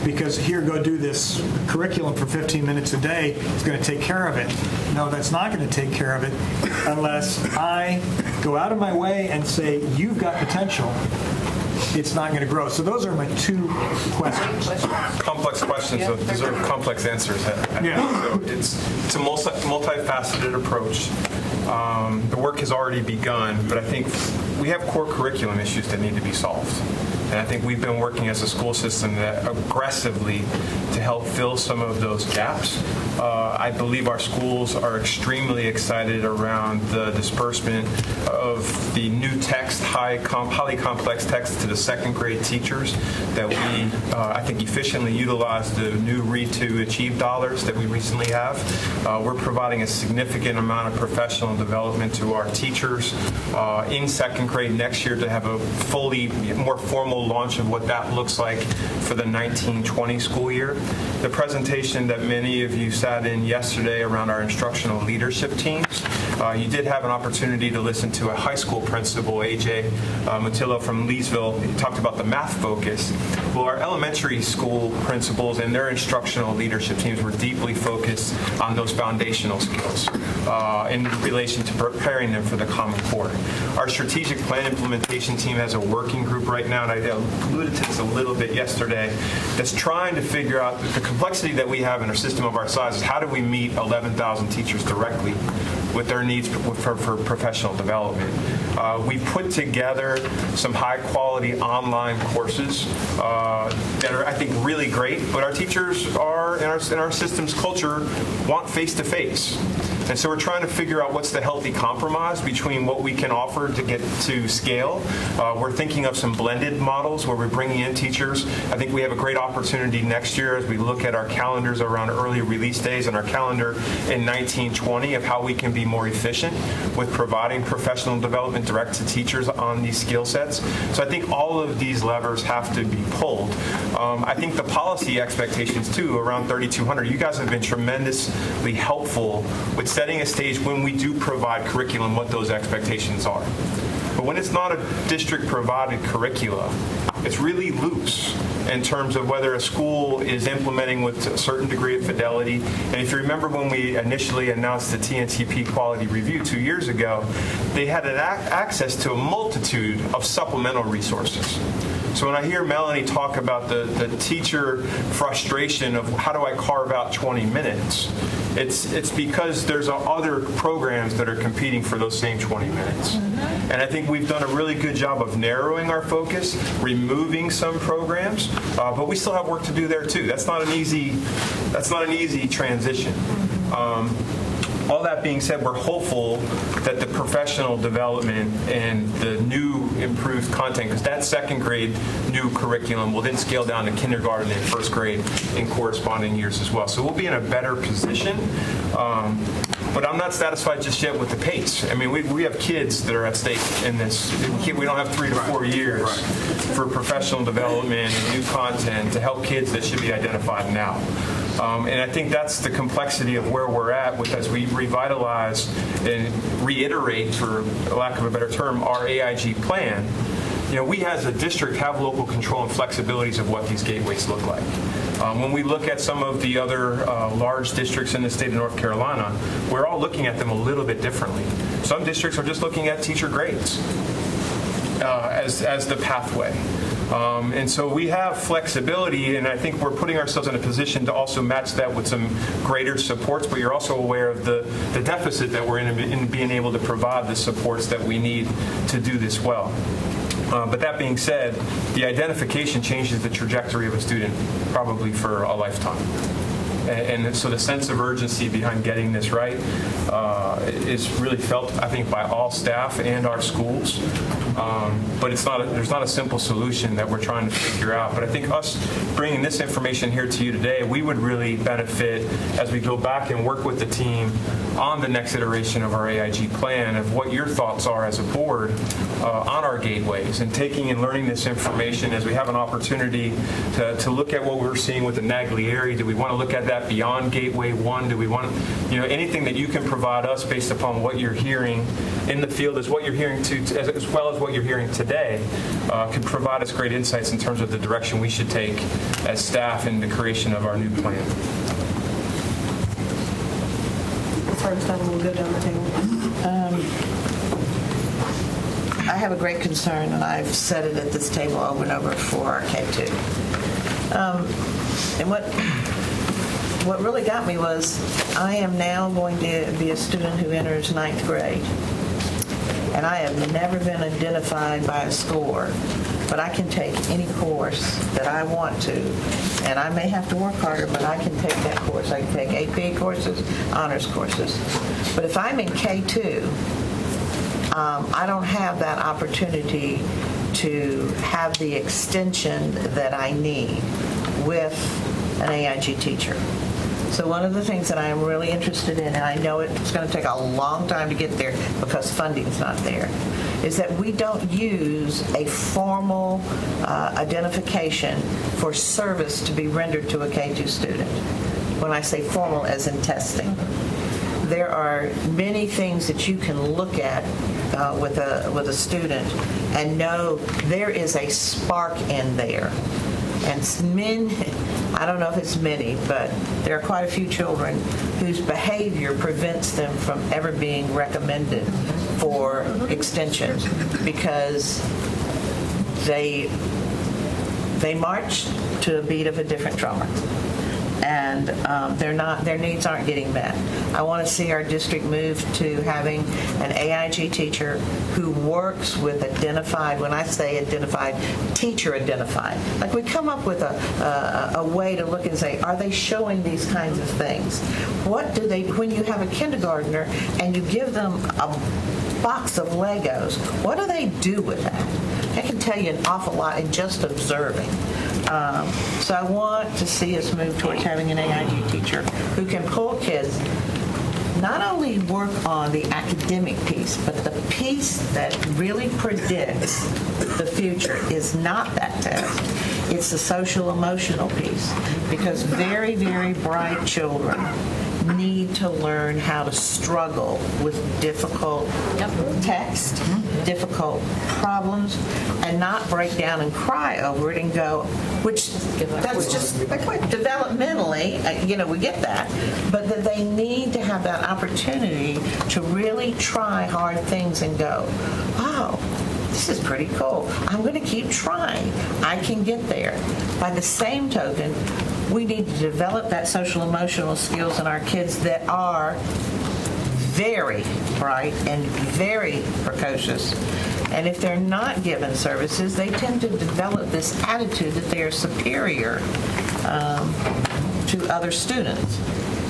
because here, go do this curriculum for 15 minutes a day, it's going to take care of it. No, that's not going to take care of it unless I go out of my way and say, you've got potential. It's not going to grow. So those are my two questions. Complex questions deserve complex answers. So it's a multifaceted approach. The work has already begun, but I think we have core curriculum issues that need to be solved. And I think we've been working as a school system aggressively to help fill some of those gaps. I believe our schools are extremely excited around the disbursement of the new text, highly complex text to the second grade teachers that we, I think, efficiently utilize the new Read to Achieve dollars that we recently have. We're providing a significant amount of professional development to our teachers in second grade next year to have a fully, more formal launch of what that looks like for the 19-20 school year. The presentation that many of you sat in yesterday around our instructional leadership teams, you did have an opportunity to listen to a high school principal, AJ Mutillo from Leesville. He talked about the math focus. Well, our elementary school principals and their instructional leadership teams were deeply focused on those foundational skills in relation to preparing them for the Common Core. Our strategic plan implementation team has a working group right now, and I alluded to this a little bit yesterday, that's trying to figure out the complexity that we have in a system of our size. Is how do we meet 11,000 teachers directly with their needs for professional development? We put together some high-quality online courses that are, I think, really great, but our teachers are, in our system's culture, want face-to-face. And so we're trying to figure out what's the healthy compromise between what we can offer to get to scale. We're thinking of some blended models where we're bringing in teachers. I think we have a great opportunity next year as we look at our calendars around early release days and our calendar in 1920 of how we can be more efficient with providing professional development direct to teachers on these skill sets. So I think all of these levers have to be pulled. I think the policy expectations, too, around 3,200, you guys have been tremendously helpful with setting a stage when we do provide curriculum, what those expectations are. But when it's not a district-provided curricula, it's really loose in terms of whether a school is implementing with a certain degree of fidelity. And if you remember when we initially announced the TNCP quality review 2 years ago, they had access to a multitude of supplemental resources. So when I hear Melanie talk about the teacher frustration of how do I carve out 20 minutes, it's because there's other programs that are competing for those same 20 minutes. And I think we've done a really good job of narrowing our focus, removing some programs, but we still have work to do there too. That's not an easy transition. All that being said, we're hopeful that the professional development and the new improved content, because that second grade new curriculum will then scale down to kindergarten and first grade in corresponding years as well. So we'll be in a better position. But I'm not satisfied just yet with the pace. I mean, we have kids that are at stake in this. We don't have 3 to 4 years for professional development and new content to help kids that should be identified now. And I think that's the complexity of where we're at as we revitalize and reiterate, for lack of a better term, our AIG plan. We as a district have local control and flexibilities of what these gateways look like. When we look at some of the other large districts in the state of North Carolina, we're all looking at them a little bit differently. Some districts are just looking at teacher grades as the pathway. And so we have flexibility, and I think we're putting ourselves in a position to also match that with some greater supports, but you're also aware of the deficit that we're in being able to provide the supports that we need to do this well. But that being said, the identification changes the trajectory of a student probably for a lifetime. And so the sense of urgency behind getting this right is really felt, I think, by all staff and our schools. But there's not a simple solution that we're trying to figure out. But I think us bringing this information here to you today, we would really benefit as we go back and work with the team on the next iteration of our AIG plan, of what your thoughts are as a board on our gateways, and taking and learning this information as we have an opportunity to look at what we're seeing with the Naglieri. Do we want to look at that beyond Gateway 1? Do we want, anything that you can provide us based upon what you're hearing in the field, as what you're hearing as well as what you're hearing today, could provide us great insights in terms of the direction we should take as staff in the creation of our new plan. First time we'll go down the table. I have a great concern, and I've said it at this table over and over for our K2. And what really got me was I am now going to be a student who enters 9th grade. And I have never been identified by a score, but I can take any course that I want to. And I may have to work harder, but I can take that course. I can take AP courses, honors courses. But if I'm in K2, I don't have that opportunity to have the extension that I need with an AIG teacher. So one of the things that I am really interested in, and I know it's going to take a long time to get there because funding's not there, is that we don't use a formal identification for service to be rendered to a K2 student. When I say formal, as in testing. There are many things that you can look at with a student and know there is a spark in there. And I don't know if it's many, but there are quite a few children whose behavior prevents them from ever being recommended for extensions because they march to a beat of a different drummer. And their needs aren't getting met. I want to see our district move to having an AIG teacher who works with identified, when I say identified, teacher identified. Like we come up with a way to look and say, are they showing these kinds of things? What do they, when you have a kindergartner and you give them a box of Legos, what do they do with that? I can tell you an awful lot in just observing. So I want to see us move towards having an AIG teacher who can pull kids, not only work on the academic piece, but the piece that really predicts the future is not that test. It's the social emotional piece. Because very, very bright children need to learn how to struggle with difficult text, difficult problems, and not break down and cry over it and go, which that's just developmentally, we get that, but that they need to have that opportunity to really try hard things and go, wow, this is pretty cool. I'm going to keep trying. I can get there. By the same token, we need to develop that social emotional skills in our kids that are very bright and very precocious. And if they're not given services, they tend to develop this attitude that they are superior to other students.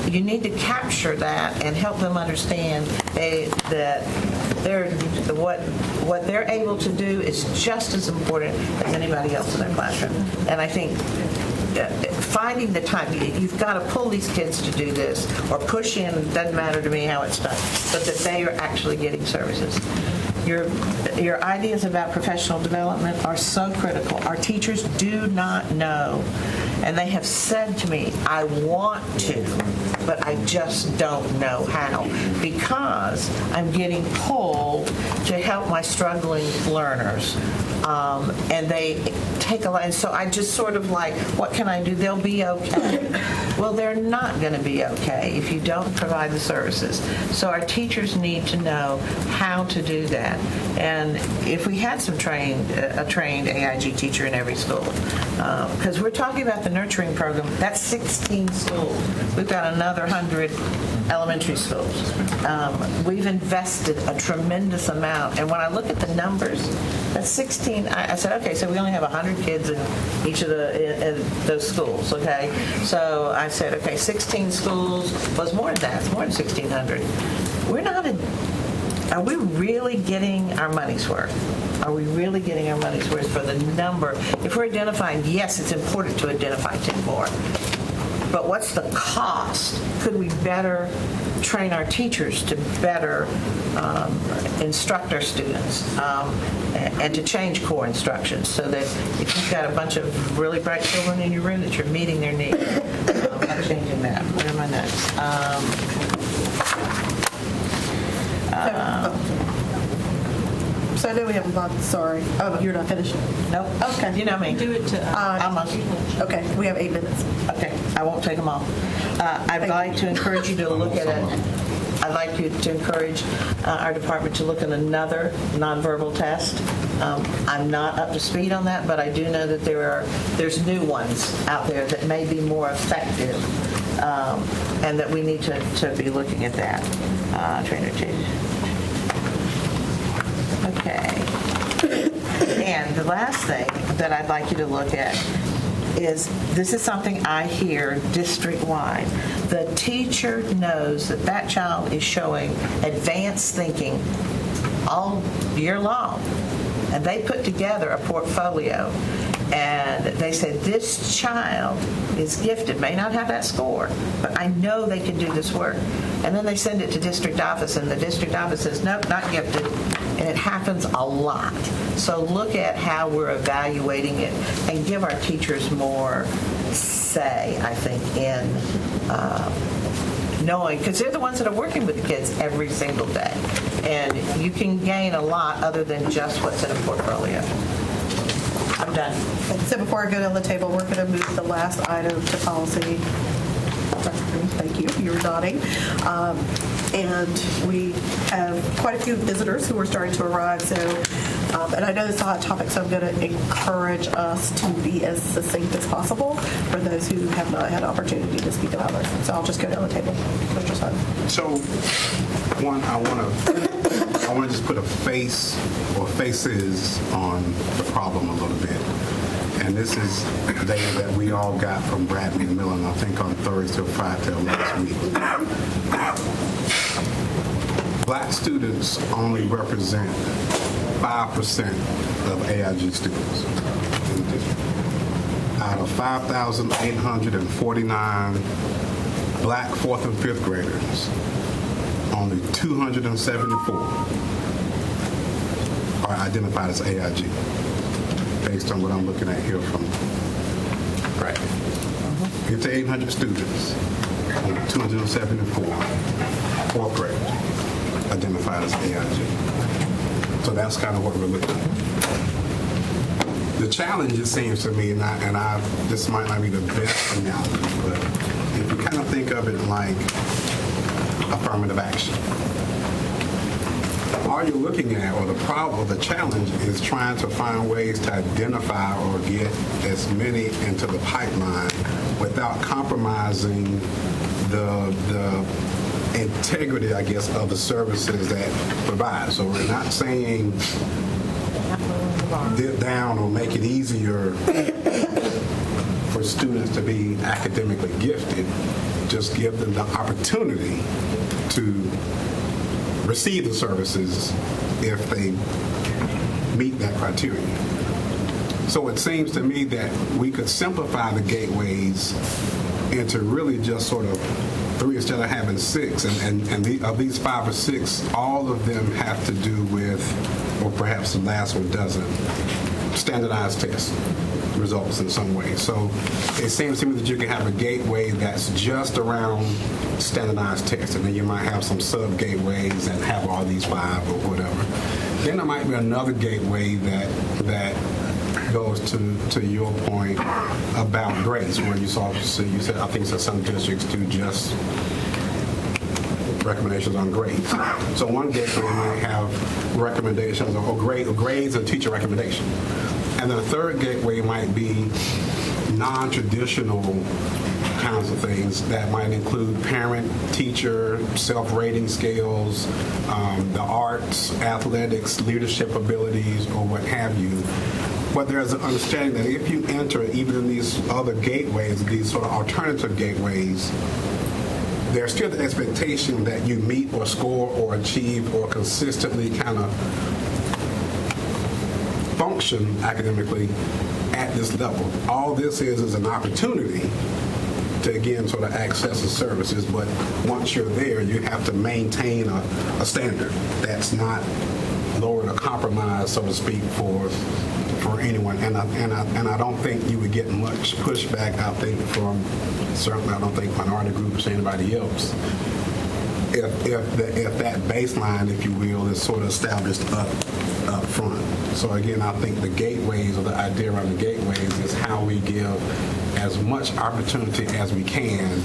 You need to capture that and help them understand that what they're able to do is just as important as anybody else in their classroom. And I think finding the time, you've got to pull these kids to do this or push in, it doesn't matter to me how it's done, but that they are actually getting services. Your ideas about professional development are so critical. Our teachers do not know, and they have said to me, I want to, but I just don't know how, because I'm getting pulled to help my struggling learners. And they take a lot, and so I just sort of like, what can I do? They'll be okay. Well, they're not going to be okay if you don't provide the services. So our teachers need to know how to do that. And if we had a trained AIG teacher in every school, because we're talking about the nurturing program, that's 16 schools. We've got another 100 elementary schools. We've invested a tremendous amount, and when I look at the numbers, that's 16. I said, okay, so we only have 100 kids in each of in those schools, okay? So I said, okay, 16 schools was more than that. It's more than 1,600. Are we really getting our money's worth? Are we really getting our money's worth for the number? If we're identifying, yes, it's important to identify 10 more. But what's the cost? Could we better train our teachers to better instruct our students and to change core instructions so that if you've got a bunch of really bright children in your room that you're meeting their needs, I'm changing that. Where am I next? So I know we have a lot, sorry. Oh, you're not finished? Nope. Okay. You know me. Do it to Almost. Okay, we have 8 minutes. Okay, I won't take them all. I'd like to encourage you to look at it. I'd like you to encourage our department to look at another nonverbal test. I'm not up to speed on that, but I do know that there's new ones out there that may be more effective, and that we need to be looking at that. Trainer change. Okay. And the last thing that I'd like you to look at is, this is something I hear district-wide. The teacher knows that child is showing advanced thinking all year long. And they put together a portfolio, and they said, this child is gifted, may not have that score, but I know they can do this work. And then they send it to district office, and the district office says, nope, not gifted. And it happens a lot. So look at how we're evaluating it and give our teachers more say, I think, in knowing, because they're the ones that are working with the kids every single day. And you can gain a lot other than just what's in a portfolio. I'm done. So before I go down the table, we're going to move the last item to policy. Thank you. You're nodding. And we have quite a few visitors who are starting to arrive. So, and I know this is a hot topic, so I'm going to encourage us to be as succinct as possible for those who have not had opportunity to speak about this. So I'll just go down the table. Mr. Sutton. So, one, I want to just put a face or faces on the problem a little bit. And this is data that we all got from Bradley Millen, I think on Thursday or Friday last week. Black students only represent 5% of AIG students. Out of 5,849 black 4th and 5th graders, only 274 are identified as AIG, based on what I'm looking at here from. Right. Get to 800 students, 274, fourth grade, identified as AIG. So that's kind of what we're looking at. The challenge, it seems to me, and this might not be the best analogy, but if you kind of think of it like affirmative action, all you're looking at, or the problem, or the challenge, is trying to find ways to identify or get as many into the pipeline without compromising the integrity, I guess, of the services that provide. So we're not saying dip down or make it easier for students to be academically gifted. Just give them the opportunity to receive the services if they meet that criteria. So it seems to me that we could simplify the gateways into really just sort of 3 instead of having 6. And of these 5 or 6, all of them have to do with, or perhaps the last one doesn't, standardized test results in some way. So it seems to me that you can have a gateway that's just around standardized tests, and then you might have some sub-gateways that have all these 5 or whatever. Then there might be another gateway that goes to your point about grades, where you said I think so some districts do just recommendations on grades. So one gateway might have recommendations or grades and teacher recommendation. And then a third gateway might be non-traditional kinds of things that might include parent, teacher, self-rating scales, the arts, athletics, leadership abilities, or what have you. But there's an understanding that if you enter even in these other gateways, these sort of alternative gateways, there's still the expectation that you meet or score or achieve or consistently kind of function academically at this level. All this is an opportunity to, again, sort of access the services, but once you're there, you have to maintain a standard that's not lowered or compromised, so to speak, for anyone. And I don't think you would get much pushback, I think, from, certainly I don't think minority groups or anybody else, if that baseline, if you will, is sort of established up front. So again, I think the gateways, or the idea around the gateways, is how we give as much opportunity as we can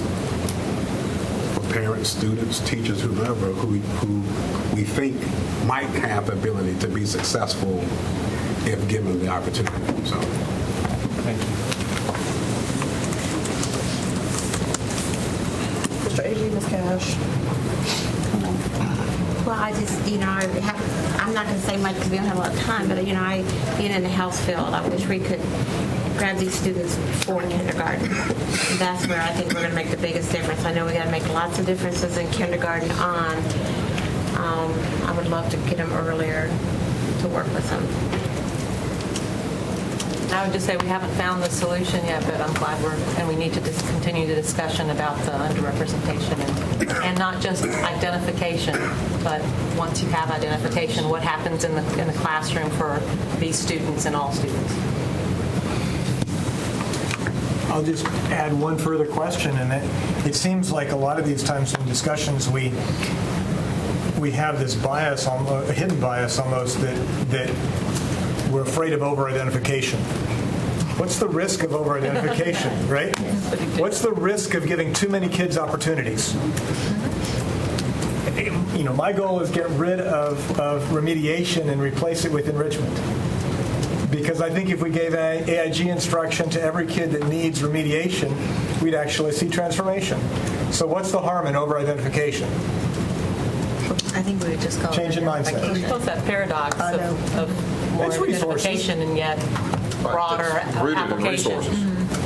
for parents, students, teachers, whomever, who we think might have the ability to be successful if given the opportunity. So, thank you. Mr. A.G., Ms. Cash. Well, I just, I'm not going to say much because we don't have a lot of time, but, being in the health field, I wish we could grab these students for kindergarten. That's where I think we're going to make the biggest difference. I know we got to make lots of differences in kindergarten on. I would love to get them earlier to work with them. I would just say we haven't found the solution yet, but I'm glad we need to continue the discussion about the underrepresentation and not just identification, but once you have identification, what happens in the classroom for these students and all students. I'll just add one further question, and it seems like a lot of these times in discussions we have this bias, a hidden bias almost, that we're afraid of over-identification. What's the risk of over-identification, right? What's the risk of giving too many kids opportunities? My goal is get rid of remediation and replace it with enrichment. Because I think if we gave AIG instruction to every kid that needs remediation, we'd actually see transformation. So what's the harm in over-identification? I think we would just call change in mindset. It's that paradox of more identification and yet broader application.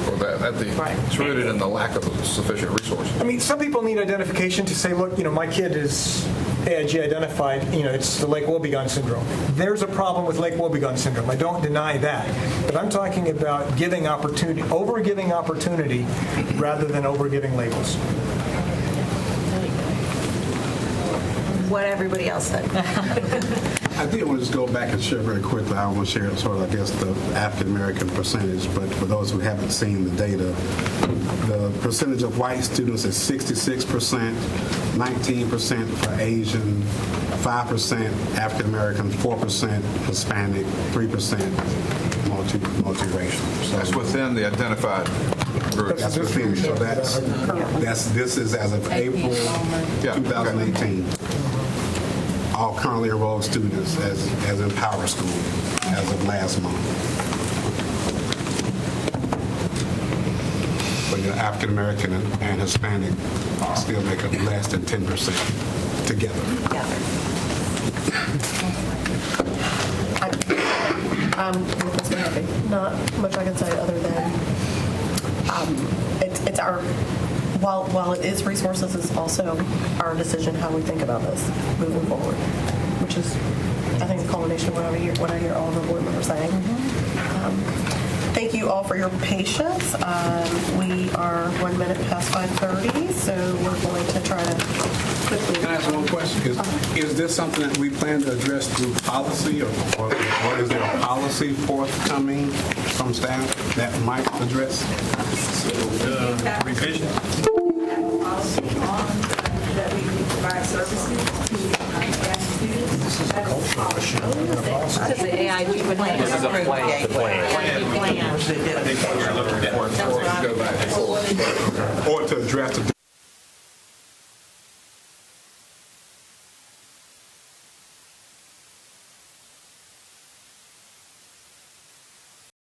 It's rooted in the lack of sufficient resources. I mean, some people need identification to say, look, my kid is AIG identified, it's the Lake Wobegon syndrome. There's a problem with Lake Wobegon syndrome. I don't deny that. But I'm talking about giving opportunity, over-giving opportunity rather than over-giving labels. What everybody else said. I did want to just go back and share very quickly. I want to share sort of, I guess, the African-American percentage, but for those who haven't seen the data, the percentage of white students is 66%, 19% for Asian, 5% African-American, 4% Hispanic, 3% multiracial. So That's within the identified group. that's within, so this is as of April 2018. All currently enrolled students as in Power School as of last month. But your African American and Hispanic still make up less than 10% together. Not much I can say other than it's our, while it is resources, it's also our decision how we think about this moving forward, which is, I think, the culmination of what I hear all of our board members saying. Thank you all for your patience. We are 1 minute past 5:30, so we're going to try to quickly. Can I ask one question? Is this something that we plan to address through policy, or is there a policy forthcoming from staff that might address? Revision. Policy on that we provide services to students. This is the AIG plan. This is a plan. The plan. Or to address the